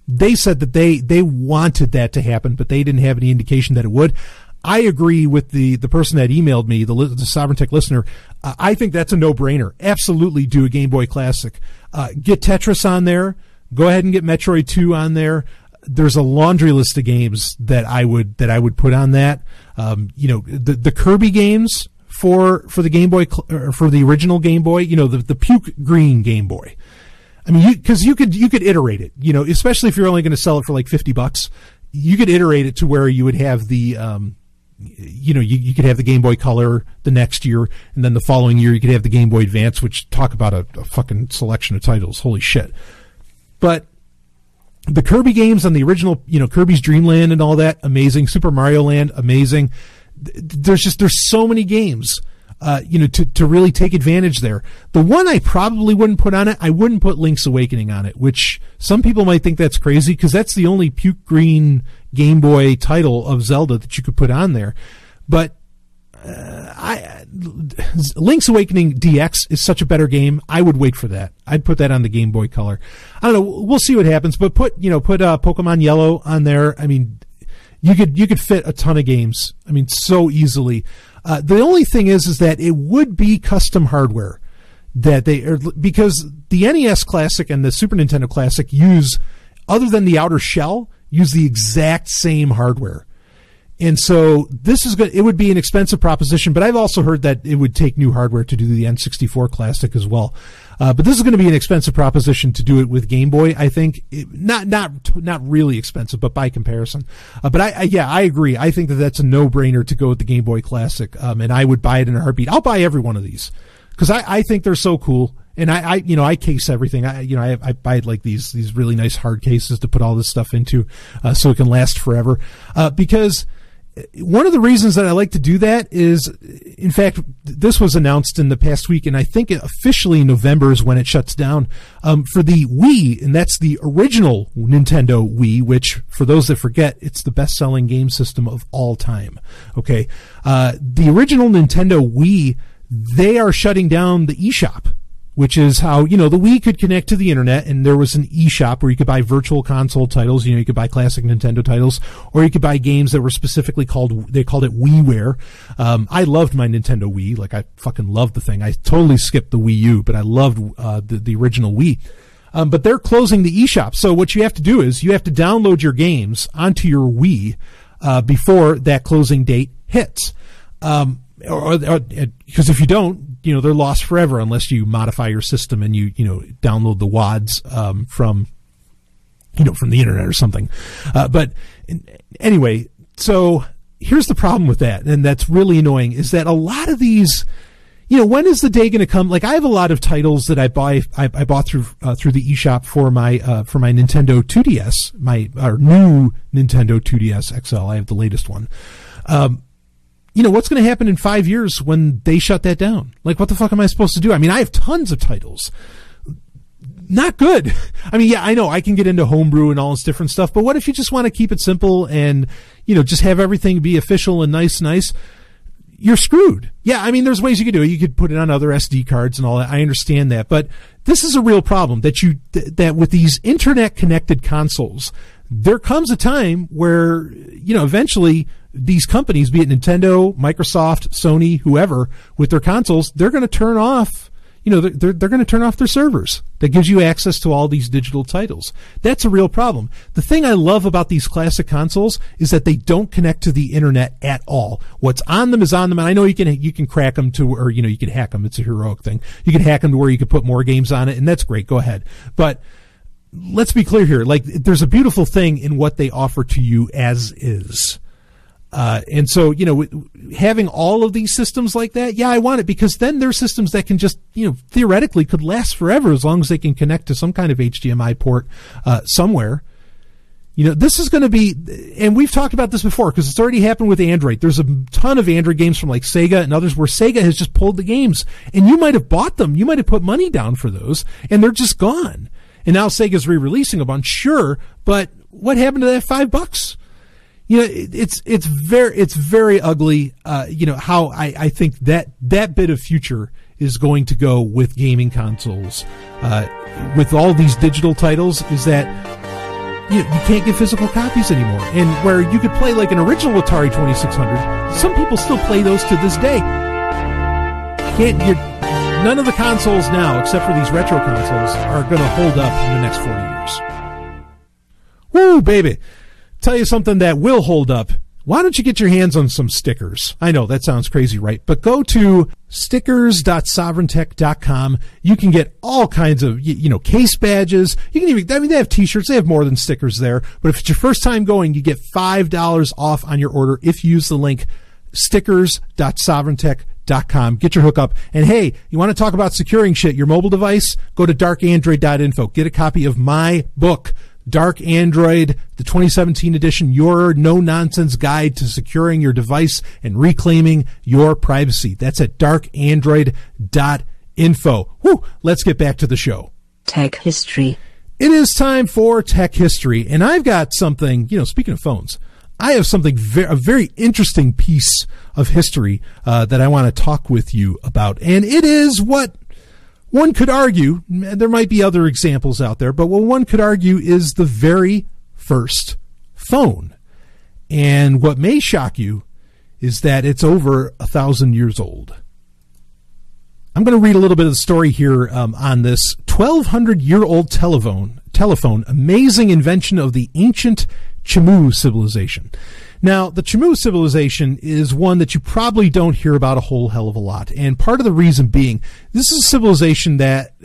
They said that they wanted that to happen, but they didn't have any indication that it would. I agree with the person that emailed me, the Sovryn Tech listener. I think that's a no-brainer. Absolutely do a Game Boy Classic. Get Tetris on there. Go ahead and get Metroid 2 on there. There's a laundry list of games that I would put on that. The Kirby games for the Game Boy, or for the original Game Boy, the puke green Game Boy. I mean, because you could iterate it, especially if you're only going to sell it for $50. You could iterate it to where you would have the you could have the Game Boy Color the next year, and then the following year you could have the Game Boy Advance, which talk about a fucking selection of titles. Holy shit. But the Kirby games on the original, Kirby's Dream Land and all that, amazing. Super Mario Land, amazing. There's so many games, to really take advantage there. The one I probably wouldn't put on it, I wouldn't put Link's Awakening on it, which some people might think that's crazy because that's the only puke green Game Boy title of Zelda that you could put on there. But Link's Awakening DX is such a better game. I would wait for that. I'd put that on the Game Boy Color. I don't know. We'll see what happens. But put Pokemon Yellow on there. I mean, you could fit a ton of games. I mean, so easily. The only thing is that it would be custom hardware because the NES Classic and the Super Nintendo Classic use, other than the outer shell, use the exact same hardware. And so this is good. It would be an expensive proposition, but I've also heard that it would take new hardware to do the N64 Classic as well. But this is going to be an expensive proposition to do it with Game Boy. I think not really expensive, but by comparison. But I agree. I think that that's a no-brainer to go with the Game Boy Classic. And I would buy it in a heartbeat. I'll buy every one of these because I think they're so cool. And I case everything. I buy like these really nice hard cases to put all this stuff into, so it can last forever. Because one of the reasons that I like to do that is, in fact, this was announced in the past week, and I think officially November is when it shuts down, for the Wii, and that's the original Nintendo Wii, which, for those that forget, it's the best-selling game system of all time. Okay. The original Nintendo Wii, they are shutting down the eShop, which is how, the Wii could connect to the internet, and there was an eShop where you could buy virtual console titles. You could buy classic Nintendo titles, or you could buy games that were specifically they called it WiiWare. I loved my Nintendo Wii. Like, I fucking loved the thing. I totally skipped the Wii U, but I loved the original Wii. But they're closing the eShop. So what you have to do is you have to download your games onto your Wii before that closing date hits. Because if you don't, they're lost forever unless you modify your system and you download the WADs from the internet or something. But anyway, so here's the problem with that, and that's really annoying, is that a lot of these, when is the day going to come? Like, I have a lot of titles that I bought through the eShop for my Nintendo 2DS, our new Nintendo 2DS XL. I have the latest one. What's going to happen in 5 years when they shut that down? Like, what the fuck am I supposed to do? I mean, I have tons of titles. Not good. I mean, yeah, I know I can get into homebrew and all this different stuff, but what if you just want to keep it simple and, just have everything be official and nice? You're screwed. Yeah, I mean, there's ways you could do it. You could put it on other SD cards and all that. I understand that, but this is a real problem that with these internet connected consoles, there comes a time where, eventually these companies, be it Nintendo, Microsoft, Sony, whoever, with their consoles, they're going to turn off, they're going to turn off their servers. That gives you access to all these digital titles. That's a real problem. The thing I love about these classic consoles is that they don't connect to the internet at all. What's on them is on them, and I know you can crack them to, or, you can hack them. It's a heroic thing. You can hack them to where you can put more games on it, and that's great. Go ahead. But let's be clear here. Like, there's a beautiful thing in what they offer to you as is. And so, having all of these systems like that, yeah, I want it, because then they're systems that can just, theoretically could last forever as long as they can connect to some kind of HDMI port, somewhere. This is going to be, and we've talked about this before because it's already happened with Android. There's a ton of Android games from like Sega and others where Sega has just pulled the games, and you might have bought them. You might have put money down for those, and they're just gone. And now Sega's re-releasing a bunch, sure, but what happened to that $5? It's very ugly. How I think that bit of future is going to go with gaming consoles, with all these digital titles, is that you can't get physical copies anymore. And where you could play like an original Atari 2600, some people still play those to this day. None of the consoles now, except for these retro consoles, are going to hold up in the next 40 years. Woo, baby. Tell you something that will hold up. Why don't you get your hands on some stickers? I know that sounds crazy, right? But go to stickers.sovryntech.com. You can get all kinds of, case badges. You can even, they have t-shirts. They have more than stickers there. But if it's your first time going, you get $5 off on your order if you use the link stickers.sovryntech.com. Get your hookup. And hey, you want to talk about securing shit, your mobile device? Go to darkandroid.info. Get a copy of my book, Dark Android, the 2017 edition, your no-nonsense guide to securing your device and reclaiming your privacy. That's at darkandroid.info. Whew, let's get back to the show. Tech history. It is time for tech history, and I've got something, speaking of phones, I have something, a very interesting piece of history that I want to talk with you about, and it is what one could argue, there might be other examples out there, but what one could argue is the very first phone. And what may shock you is that it's over 1,000 years old. I'm going to read a little bit of the story here on this 1,200-year-old telephone, amazing invention of the ancient Chmu civilization. Now, the Chmu civilization is one that you probably don't hear about a whole hell of a lot. And part of the reason being, this is a civilization that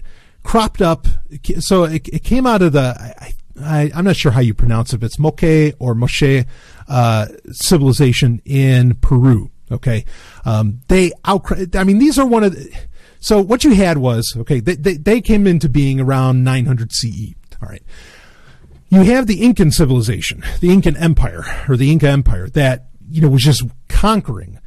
cropped up. So it came out of the, I'm not sure how you pronounce it, but it's Moche or Moshe civilization in Peru. Okay. These are one of the, so what you had was, okay, they came into being around 900 CE. All right. You have the Incan civilization, the Incan Empire, or the Inca Empire, that, was just conquering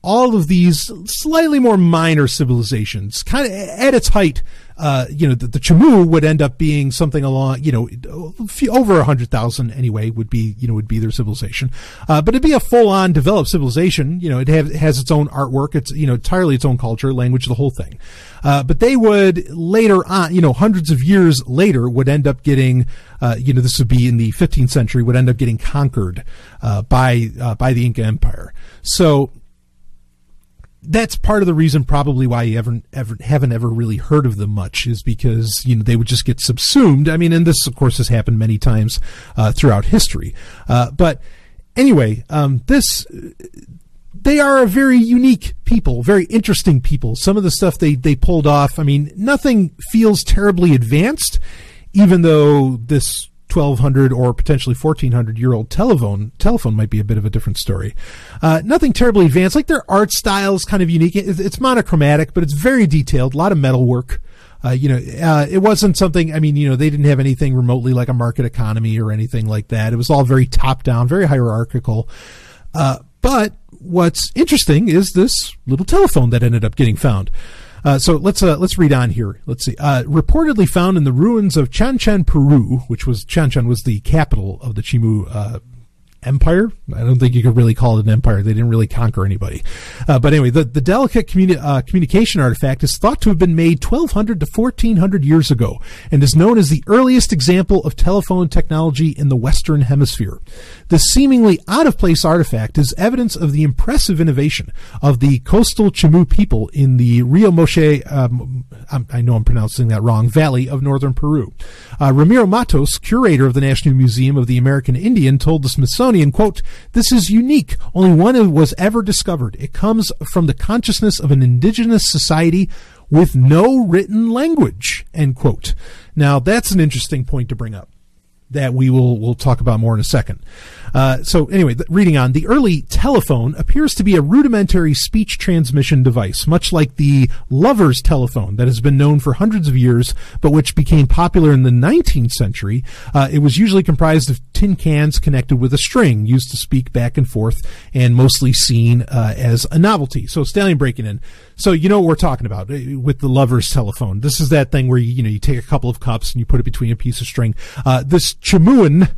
all of these slightly more minor civilizations. Kind of at its height, the Chmu would end up being something along, over 100,000 anyway would be their civilization. But it'd be a full-on developed civilization. It has its own artwork. It's, entirely its own culture, language, the whole thing. But they would later on, hundreds of years later would end up getting, this would be in the 15th century, would end up getting conquered, by the Inca Empire. So, that's part of the reason probably why you haven't ever really heard of them much, is because, they would just get subsumed. And this, of course, has happened many times throughout history. But anyway, they are a very unique people, very interesting people. Some of the stuff they pulled off, nothing feels terribly advanced, even though this 1,200 or potentially 1,400-year-old telephone might be a bit of a different story. Nothing terribly advanced. Like, their art style is kind of unique. It's monochromatic, but it's very detailed. A lot of metal work. It wasn't something, they didn't have anything remotely like a market economy or anything like that. It was all very top-down, very hierarchical. But what's interesting is this little telephone that ended up getting found. So let's read on here. Let's see. Reportedly found in the ruins of Chanchan, Peru, Chanchan was the capital of the Chmu empire. I don't think you could really call it an empire. They didn't really conquer anybody. But anyway, the delicate communication artifact is thought to have been made 1,200 to 1,400 years ago and is known as the earliest example of telephone technology in the Western Hemisphere. The seemingly out-of-place artifact is evidence of the impressive innovation of the coastal Chmu people in the Rio Moche, I know I'm pronouncing that wrong, valley of northern Peru. Ramiro Matos, curator of the National Museum of the American Indian, told the Smithsonian, quote, "This is unique. Only one was ever discovered. It comes from the consciousness of an indigenous society with no written language," end quote. Now, that's an interesting point to bring up that we'll talk about more in a second. So anyway, reading on, the early telephone appears to be a rudimentary speech transmission device, much like the lover's telephone that has been known for hundreds of years, but which became popular in the 19th century. It was usually comprised of tin cans connected with a string used to speak back and forth, and mostly seen as a novelty. So Stallion breaking in. So you know what we're talking about with the lover's telephone. This is that thing where you take a couple of cups and you put it between a piece of string. This Chmuan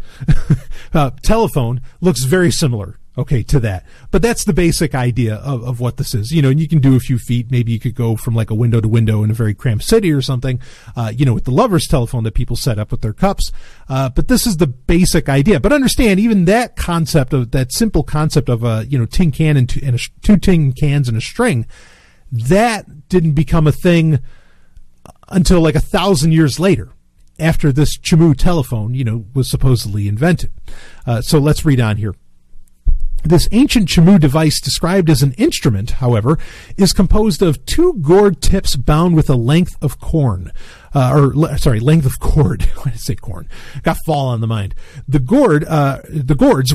telephone looks very similar, okay, to that. But that's the basic idea of what this is. And you can do a few feet. Maybe you could go from like a window to window in a very cramped city or something, with the lover's telephone that people set up with their cups. But this is the basic idea. But understand, even that simple concept of a, tin can and two tin cans and a string, that didn't become a thing until like 1,000 years later, after this Chmu telephone, was supposedly invented. So let's read on here. This ancient Chamu device, described as an instrument, however, is composed of 2 gourd tips bound with a length of cord. Length of cord. Why did I say corn? Got fall on the mind. The gourds,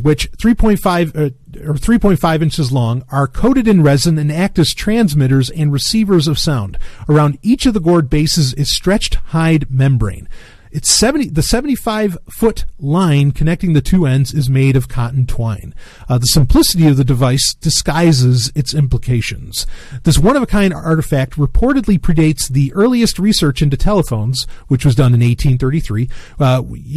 which 3.5 inches long, are coated in resin and act as transmitters and receivers of sound. Around each of the gourd bases is stretched hide membrane. The 75-foot line connecting the 2 ends is made of cotton twine. The simplicity of the device disguises its implications. This one-of-a-kind artifact reportedly predates the earliest research into telephones, which was done in 1833,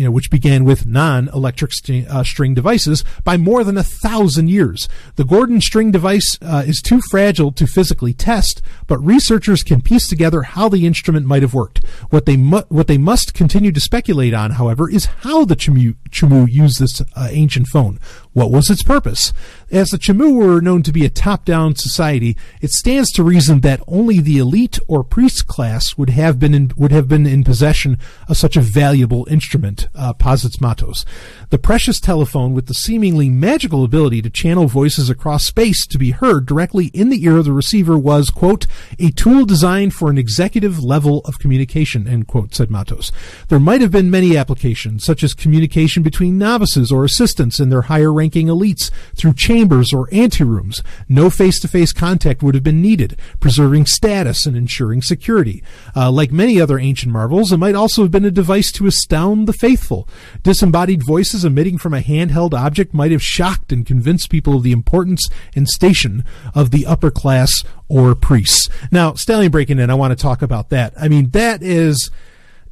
which began with non-electric string devices, by more than 1,000 years. The Gordon string device is too fragile to physically test, but researchers can piece together how the instrument might have worked. What they must continue to speculate on, however, is how the Chamu used this ancient phone. What was its purpose? As the Chamu were known to be a top-down society, it stands to reason that only the elite or priest class would have been in possession of such a valuable instrument, posits Matos. The precious telephone, with the seemingly magical ability to channel voices across space to be heard directly in the ear of the receiver, was, quote, a tool designed for an executive level of communication, end quote, said Matos. There might have been many applications, such as communication between novices or assistants and their higher-ranking elites through chambers or anterooms. No face-to-face contact would have been needed, preserving status and ensuring security. Like many other ancient marvels, it might also have been a device to astound the faithful. Disembodied voices emitting from a handheld object might have shocked and convinced people of the importance and station of the upper class or priests. Now, stallion breaking in, I want to talk about that. I mean, that is,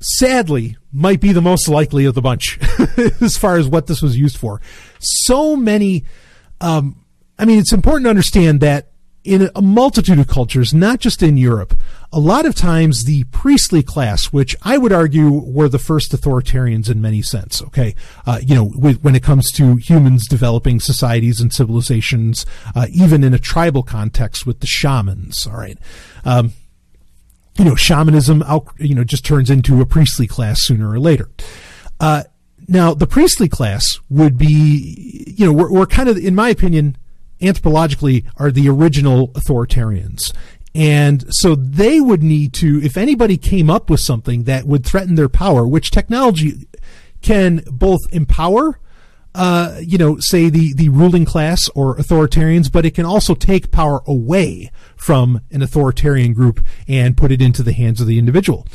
sadly, might be the most likely of the bunch as far as what this was used for. So many, it's important to understand that in a multitude of cultures, not just in Europe, a lot of times the priestly class, which I would argue were the first authoritarians in many sense, okay, when it comes to humans developing societies and civilizations, even in a tribal context with the shamans, all right. Shamanism, just turns into a priestly class sooner or later. Now, the priestly class would be, we're kind of, in my opinion, anthropologically, are the original authoritarians. And so they would need to, if anybody came up with something that would threaten their power, which technology can both empower, say the ruling class or authoritarians, but it can also take power away from an authoritarian group and put it into the hands of the individual.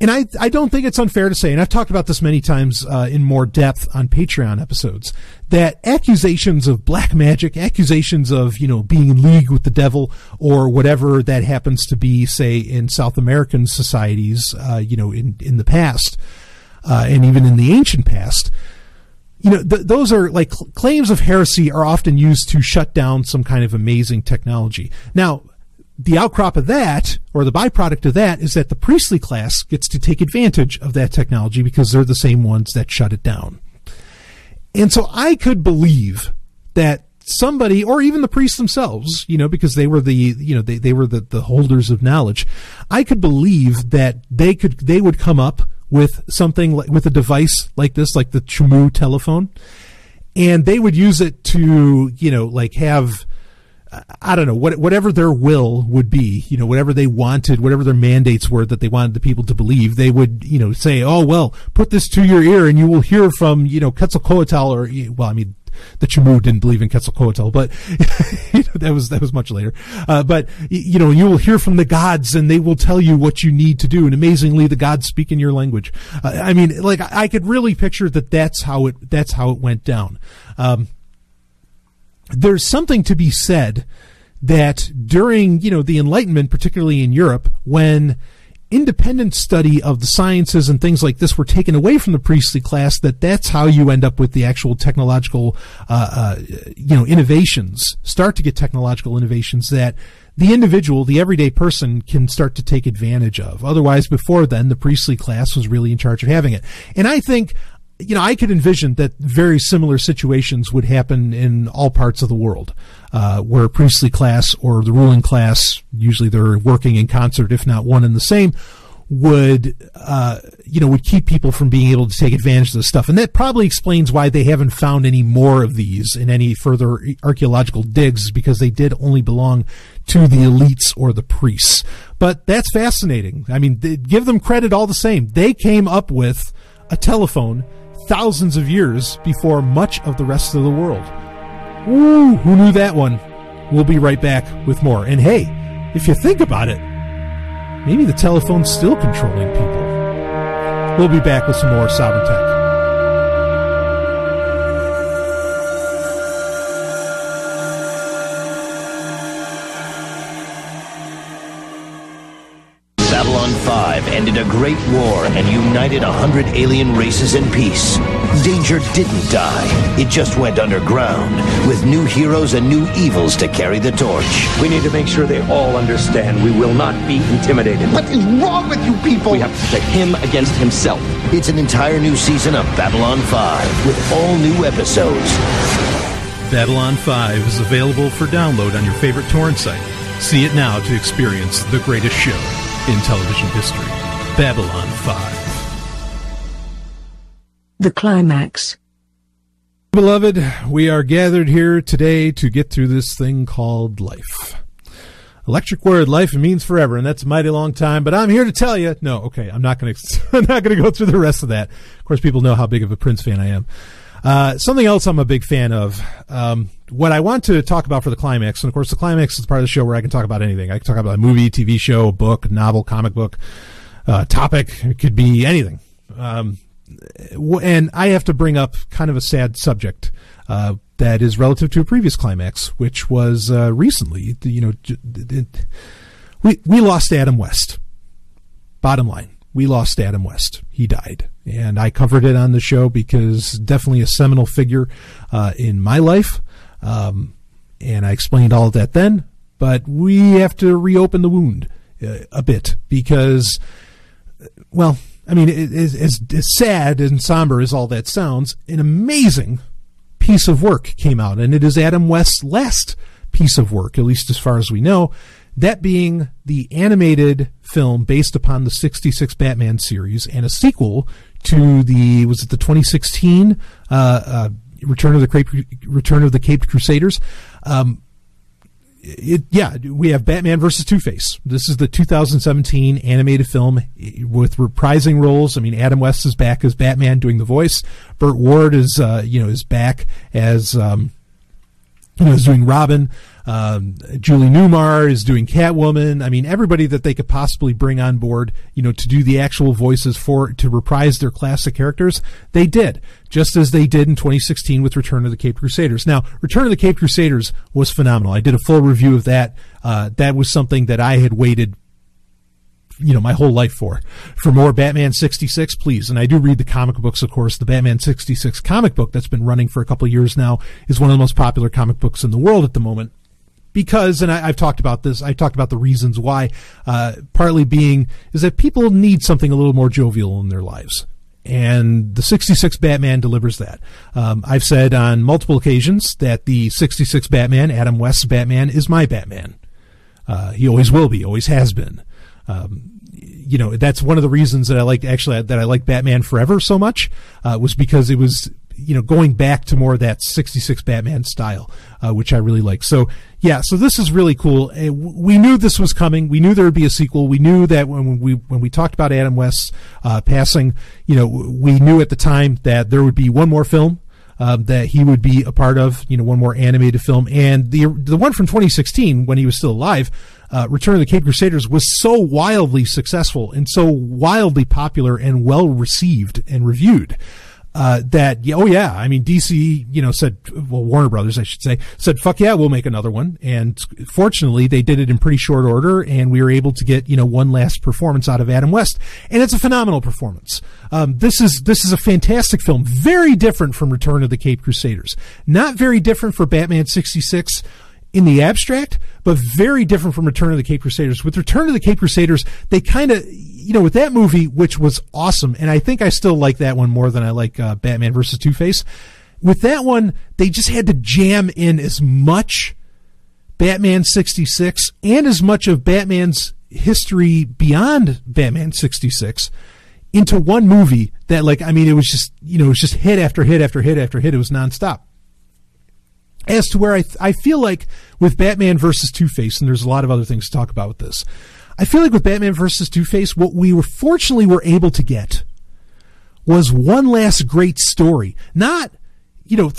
And I don't think it's unfair to say, and I've talked about this many times in more depth on Patreon episodes, that accusations of black magic, accusations of, being in league with the devil or whatever that happens to be, say, in South American societies, in the past, and even in the ancient past, those are like claims of heresy are often used to shut down some kind of amazing technology. Now, the outcrop of that, or the byproduct of that, is that the priestly class gets to take advantage of that technology because they're the same ones that shut it down. And so I could believe that somebody, or even the priests themselves, because they were they were the holders of knowledge, I could believe that they would come up with something with a device like this, like the Chamu telephone, and they would use it to, have, I don't know, whatever their will would be, whatever they wanted, whatever their mandates were that they wanted the people to believe, they would, say, oh, well, put this to your ear and you will hear from, Quetzalcoatl, or, the Chamu didn't believe in Quetzalcoatl, but that was much later. But you will hear from the gods, and they will tell you what you need to do. And amazingly, the gods speak in your language. I could really picture that. That's how it went down. There's something to be said that during the Enlightenment, particularly in Europe, when independent study of the sciences and things like this were taken away from the priestly class, that's how you end up with the actual technological, innovations, start to get technological innovations that the individual, the everyday person, can start to take advantage of. Otherwise, before then, the priestly class was really in charge of having it. And I think, I could envision that very similar situations would happen in all parts of the world, where a priestly class or the ruling class, usually they're working in concert, if not one and the same, would keep people from being able to take advantage of this stuff. And that probably explains why they haven't found any more of these in any further archaeological digs, because they did only belong to the elites or the priests. But that's fascinating. I mean, give them credit all the same. They came up with a telephone thousands of years before much of the rest of the world. Ooh, who knew that one? We'll be right back with more. And hey, if you think about it, maybe the telephone's still controlling people. We'll be back with some more Sovryn Tech. Babylon 5 ended a great war and united 100 alien races in peace. Danger didn't die. It just went underground, with new heroes and new evils to carry the torch. We need to make sure they all understand we will not be intimidated. What is wrong with you people? We have to protect him against himself. It's an entire new season of Babylon 5, with all new episodes. Babylon 5 is available for download on your favorite torrent site. See it now to experience the greatest show in television history. Babylon 5. The climax. Beloved, we are gathered here today to get through this thing called life. Electric word, life means forever, and that's a mighty long time, but I'm here to tell you, no, okay, I'm not going to go through the rest of that. Of course, people know how big of a Prince fan I am. Something else I'm a big fan of, what I want to talk about for the climax, and of course the climax is part of the show where I can talk about anything. I can talk about a movie, TV show, a book, a novel, comic book, topic. It could be anything. And I have to bring up kind of a sad subject that is relative to a previous climax, which was recently. We lost Adam West. Bottom line, we lost Adam West. He died, and I covered it on the show because definitely a seminal figure in my life, and I explained all of that then. But we have to reopen the wound a bit because, well, I mean, as sad and somber as all that sounds, an amazing piece of work came out, and it is Adam West's last piece of work, at least as far as we know, that being the animated film based upon the 66 Batman series and a sequel to the 2016 Return of the Caped Crusaders. We have Batman versus Two-Face. This is the 2017 animated film with reprising roles. I mean, Adam West is back as Batman doing the voice. Burt Ward is back as is doing Robin. Julie Newmar is doing Catwoman. I mean, everybody that they could possibly bring on board, to do the actual voices to reprise their classic characters, they did, just as they did in 2016 with Return of the Caped Crusaders. Now, Return of the Caped Crusaders was phenomenal. I did a full review of that. That was something that I had waited my whole life for more Batman 66, please. And I do read the comic books, of course. The Batman 66 comic book that's been running for a couple of years now is one of the most popular comic books in the world at the moment. Because, and I've talked about this, I've talked about the reasons why, partly being is that people need something a little more jovial in their lives. And the 66 Batman delivers that. I've said on multiple occasions that the 66 Batman, Adam West's Batman, is my Batman. He always will be, always has been. That's one of the reasons that I like Batman Forever so much, was because it was, going back to more of that 66 Batman style, which I really like. So this is really cool. We knew this was coming. We knew there would be a sequel. We knew that when we talked about Adam West's passing, we knew at the time that there would be one more film that he would be a part of, one more animated film. And the one from 2016, when he was still alive, Return of the Caped Crusaders, was so wildly successful and so wildly popular and well received and reviewed that, I mean, DC, said, well, Warner Brothers, I should say, said, fuck yeah, we'll make another one. And fortunately, they did it in pretty short order, and we were able to get, one last performance out of Adam West. And it's a phenomenal performance. This is a fantastic film, very different from Return of the Caped Crusaders. Not very different for Batman 66 in the abstract, but very different from Return of the Caped Crusaders. With Return of the Caped Crusaders, they kind of, with that movie, which was awesome, and I think I still like that one more than I like Batman versus Two-Face. With that one, they just had to jam in as much Batman 66 and as much of Batman's history beyond Batman 66 into one movie that, like, I mean, it was just, you know, it was just hit after hit after hit after hit. It was nonstop. As to where I feel like with Batman versus Two-Face, and there's a lot of other things to talk about with this, I feel like with Batman versus Two-Face, what we fortunately were able to get was one last great story. Not, you know,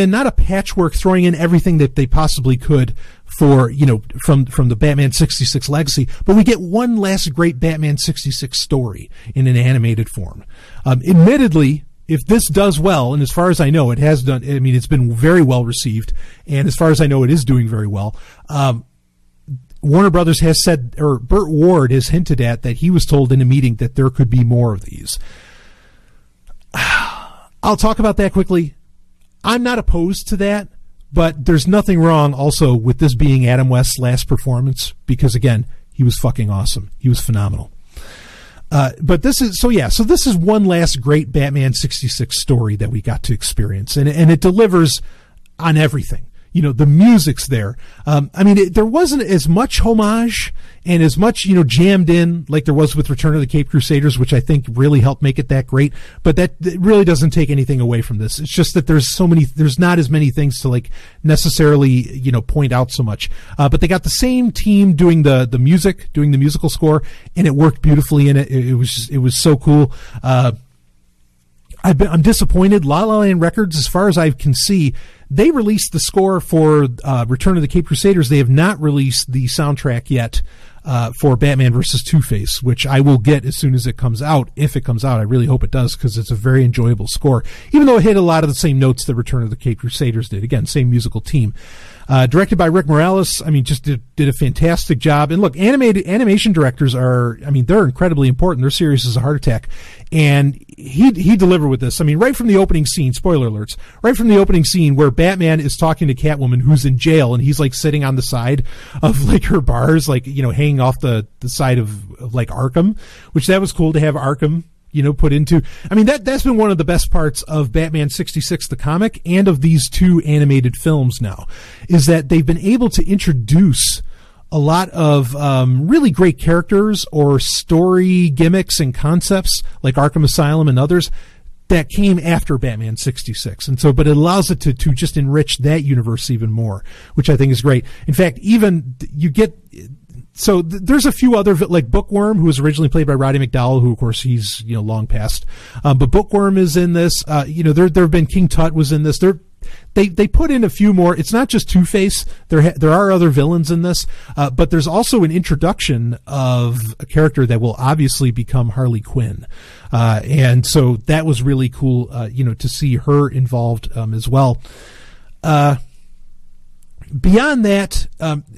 not a patchwork, throwing in everything that they possibly could for, you know, from the Batman 66 legacy, but we get one last great Batman 66 story in an animated form. Admittedly, if this does well, and as far as I know, it has done, I mean, it's been very well received, and as far as I know, it is doing very well. Warner Brothers has said, or Burt Ward has hinted at, that he was told in a meeting that there could be more of these. I'll talk about that quickly. I'm not opposed to that, but there's nothing wrong also with this being Adam West's last performance, because again, he was fucking awesome. He was phenomenal. But this is one last great Batman 66 story that we got to experience, and it delivers on everything. You know, the music's there. I mean, there wasn't as much homage and as much, you know, jammed in like there was with Return of the Caped Crusaders, which I think really helped make it that great. But that really doesn't take anything away from this. It's just that there's not as many things to, like, necessarily, you know, point out so much. But they got the same team doing the music, doing the musical score, and it worked beautifully in it. It was so cool. I'm disappointed. La La Land Records, as far as I can see, they released the score for Return of the Caped Crusaders. They have not released the soundtrack yet for Batman vs. Two-Face, which I will get as soon as it comes out. If it comes out, I really hope it does, because it's a very enjoyable score, even though it hit a lot of the same notes that Return of the Caped Crusaders did. Again, same musical team. Directed by Rick Morales. I mean, just did a fantastic job. And look, animation directors are, I mean, they're incredibly important. They're serious as a heart attack. And he delivered with this. I mean, right from the opening scene, spoiler alerts, right from the opening scene where Batman is talking to Catwoman, who's in jail, and he's like sitting on the side of like her bars, like, you know, hanging off the side of like Arkham, which that was cool to have Arkham, you know, put into. I mean, that's been one of the best parts of Batman 66, the comic, and of these two animated films now, is that they've been able to introduce a lot of really great characters or story gimmicks and concepts like Arkham Asylum and others that came after Batman 66. And so, but it allows it to just enrich that universe even more, which I think is great. In fact, even you get, so there's a few other, like Bookworm, who was originally played by Roddy McDowall, who of course he's, you know, long past. But Bookworm is in this. You know, there have been, King Tut was in this. They put in a few more. It's not just Two-Face. There are other villains in this, but there's also an introduction of a character that will obviously become Harley Quinn, and so that was really cool. You know, to see her involved as well. Beyond that,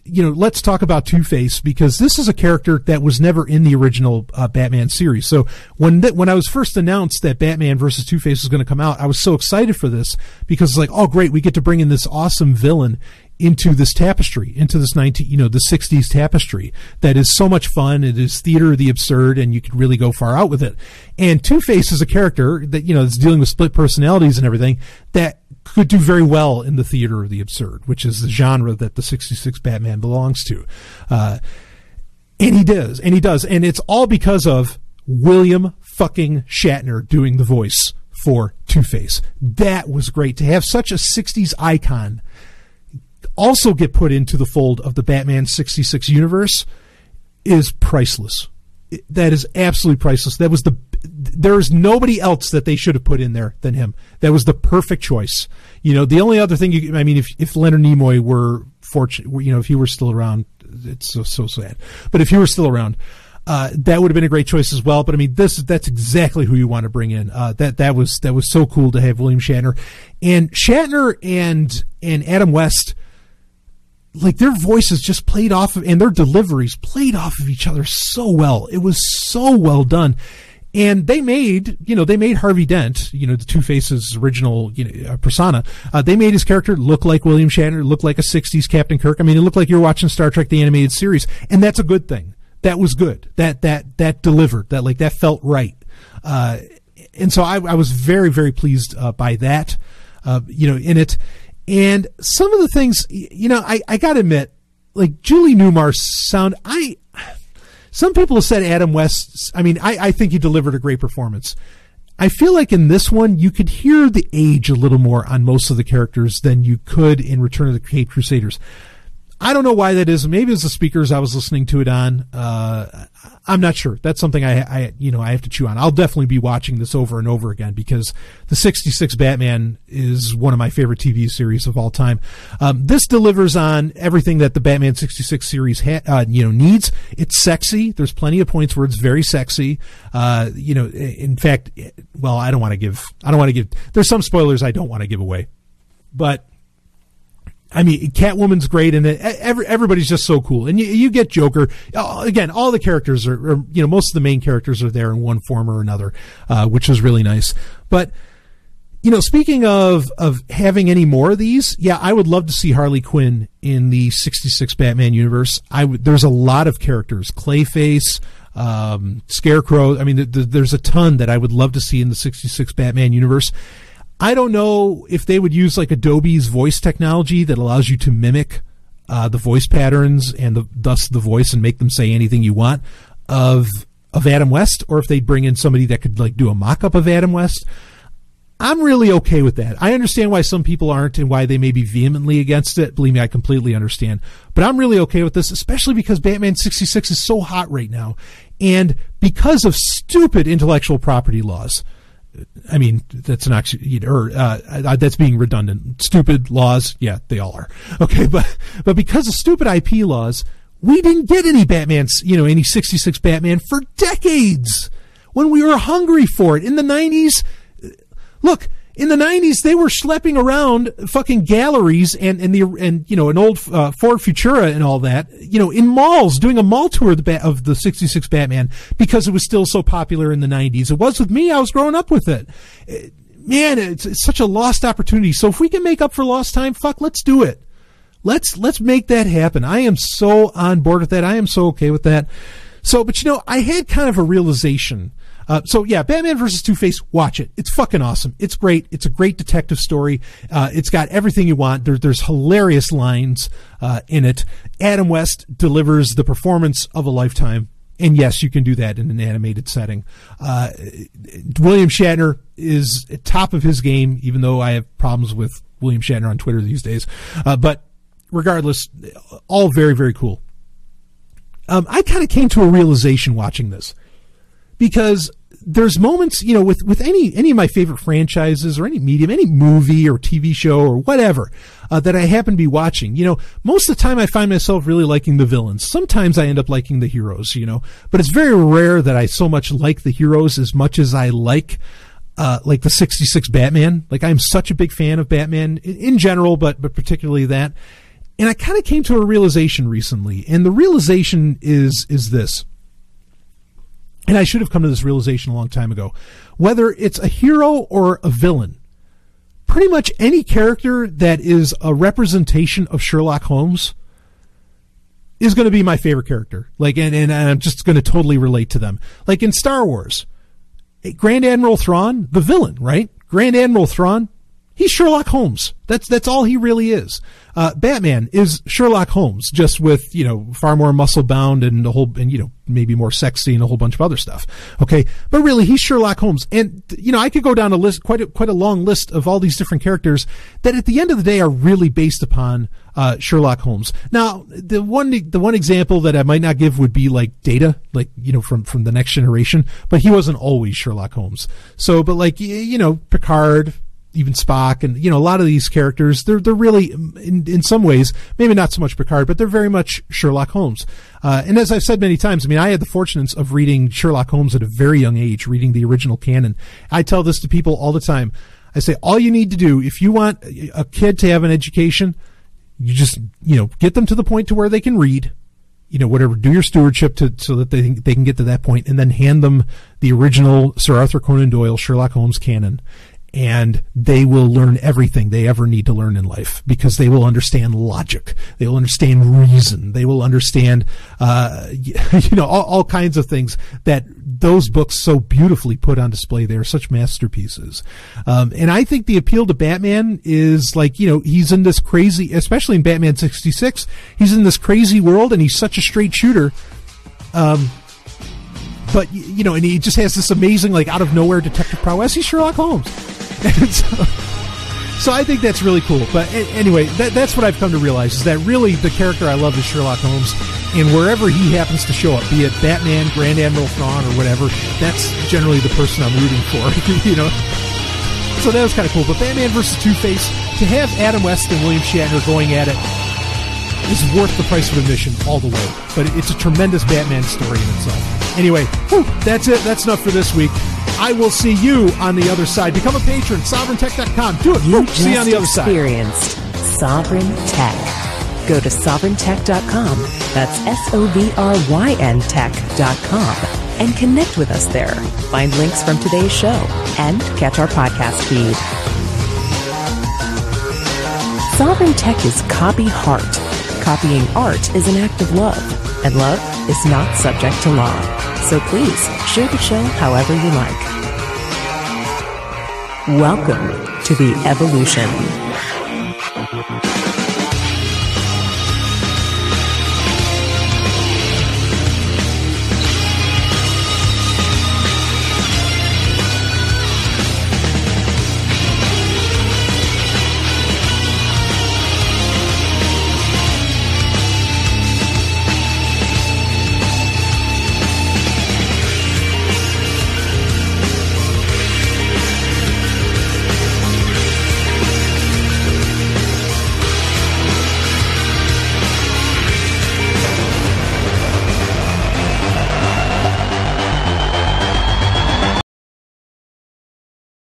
you know, let's talk about Two-Face, because this is a character that was never in the original Batman series. So when I was first announced that Batman versus Two-Face was going to come out, I was so excited for this, because it's like, oh great, we get to bring in this awesome villain into this tapestry, into this the 60s tapestry that is so much fun. It is theater of the absurd, and you could really go far out with it. And Two-Face is a character that, you know, is dealing with split personalities and everything that could do very well in the theater of the absurd, which is the genre that the 66 Batman belongs to. And he does. And it's all because of William fucking Shatner doing the voice for Two-Face. That was great. To have such a 60s icon also get put into the fold of the Batman 66 universe is priceless. That is absolutely priceless. There is nobody else that they should have put in there than him. That was the perfect choice. You know, the only other thing if Leonard Nimoy were fortunate, you know, if he were still around, it's so sad. But if he were still around, that would have been a great choice as well. But I mean, that's exactly who you want to bring in. That was so cool to have William Shatner and Adam West. Like, their voices just played off of, and their deliveries played off of each other so well. It was so well done. And they made Harvey Dent, you know, the Two-Face's original, you know, persona. They made his character look like William Shatner, look like a 60s Captain Kirk. I mean, it looked like you were watching Star Trek, the animated series. And that's a good thing. That was good. That delivered. That felt right. And so I was very, very pleased, by that, you know, in it. And some of the things, you know, I gotta admit, like Julie Newmar's sound, Some people have said Adam West, I mean, I think he delivered a great performance. I feel like in this one, you could hear the age a little more on most of the characters than you could in Return of the Caped Crusaders. I don't know why that is. Maybe it's the speakers I was listening to it on. I'm not sure. That's something I have to chew on. I'll definitely be watching this over and over again because the 66 Batman is one of my favorite TV series of all time. This delivers on everything that the Batman 66 series needs. It's sexy. There's plenty of points where it's very sexy. In fact, well, I don't want to give, there's some spoilers I don't want to give away, but I mean, Catwoman's great, and everybody's just so cool. And you get Joker. Again, all the characters are, most of the main characters are there in one form or another, which is really nice. But, speaking of having any more of these, yeah, I would love to see Harley Quinn in the 66 Batman universe. There's a lot of characters. Clayface, Scarecrow. I mean, there's a ton that I would love to see in the 66 Batman universe. I don't know if they would use like Adobe's voice technology that allows you to mimic the voice patterns and thus the voice and make them say anything you want of Adam West, or if they'd bring in somebody that could like do a mock-up of Adam West. I'm really okay with that. I understand why some people aren't and why they may be vehemently against it. Believe me, I completely understand. But I'm really okay with this, especially because Batman 66 is so hot right now. And because of stupid intellectual property laws. I mean, that's not, that's being redundant. Stupid laws, yeah, they all are. Okay, but because of stupid IP laws, we didn't get any any 66 Batman for decades when we were hungry for it. In the 90s, look, in the 90s, they were schlepping around fucking galleries and an old Ford Futura and all that, in malls, doing a mall tour of the 66 Batman because it was still so popular in the 90s. It was with me. I was growing up with it. Man, it's such a lost opportunity. So if we can make up for lost time, let's do it. Let's make that happen. I am so on board with that. I am so okay with that. So, but I had kind of a realization. Batman versus Two-Face, watch it. It's fucking awesome. It's great. It's a great detective story. It's got everything you want. There's hilarious lines in it. Adam West delivers the performance of a lifetime. And yes, you can do that in an animated setting. William Shatner is at top of his game, even though I have problems with William Shatner on Twitter these days. But regardless, all very, very cool. I kind of came to a realization watching this. Because there's moments, with any of my favorite franchises or any medium, any movie or TV show or whatever that I happen to be watching, most of the time I find myself really liking the villains. Sometimes I end up liking the heroes, but it's very rare that I so much like the heroes as much as I like the 66 Batman. Like, I'm such a big fan of Batman in general, but particularly that. And I kind of came to a realization recently, and the realization is this. And I should have come to this realization a long time ago. Whether it's a hero or a villain, pretty much any character that is a representation of Sherlock Holmes is going to be my favorite character. Like, and I'm just going to totally relate to them. Like in Star Wars, Grand Admiral Thrawn, the villain, right? Grand Admiral Thrawn, he's Sherlock Holmes. That's all he really is. Batman is Sherlock Holmes, just with, far more muscle bound and maybe more sexy and a whole bunch of other stuff. Okay. But really, he's Sherlock Holmes. And, I could go down a list, quite a long list of all these different characters that at the end of the day are really based upon, Sherlock Holmes. Now, the one example that I might not give would be like Data, from the Next Generation, but he wasn't always Sherlock Holmes. So, but Picard, even Spock, and a lot of these characters, they're really in some ways, maybe not so much Picard, but they're very much Sherlock Holmes. And as I've said many times, I had the fortune of reading Sherlock Holmes at a very young age, reading the original canon. I tell this to people all the time. I say, all you need to do, if you want a kid to have an education, you just get them to the point to where they can read. Whatever, do your stewardship so that they can get to that point, and then hand them the original Sir Arthur Conan Doyle Sherlock Holmes canon. And they will learn everything they ever need to learn in life because they will understand logic. They will understand reason. They will understand, all kinds of things that those books so beautifully put on display. They are such masterpieces. And I think the appeal to Batman is he's in this crazy, especially in Batman 66, he's in this crazy world and he's such a straight shooter. But, and he just has this amazing, like, out-of-nowhere detective prowess. He's Sherlock Holmes. And so I think that's really cool. But anyway, that's what I've come to realize, is that really the character I love is Sherlock Holmes. And wherever he happens to show up, be it Batman, Grand Admiral Thrawn, or whatever, that's generally the person I'm rooting for, So that was kind of cool. But Batman vs. Two-Face, to have Adam West and William Shatner going at it is worth the price of admission all the way. But it's a tremendous Batman story in itself. Anyway, that's it. That's enough for this week. I will see you on the other side. Become a patron, SovrynTech.com. Do it. See you on the other side. You experienced Sovryn Tech. Go to SovrynTech.com. That's SOVRYN Tech.com. And connect with us there. Find links from today's show and catch our podcast feed. Sovryn Tech is copy heart. Copying art is an act of love, and love is not subject to law. So please share the show however you like. Welcome to the evolution.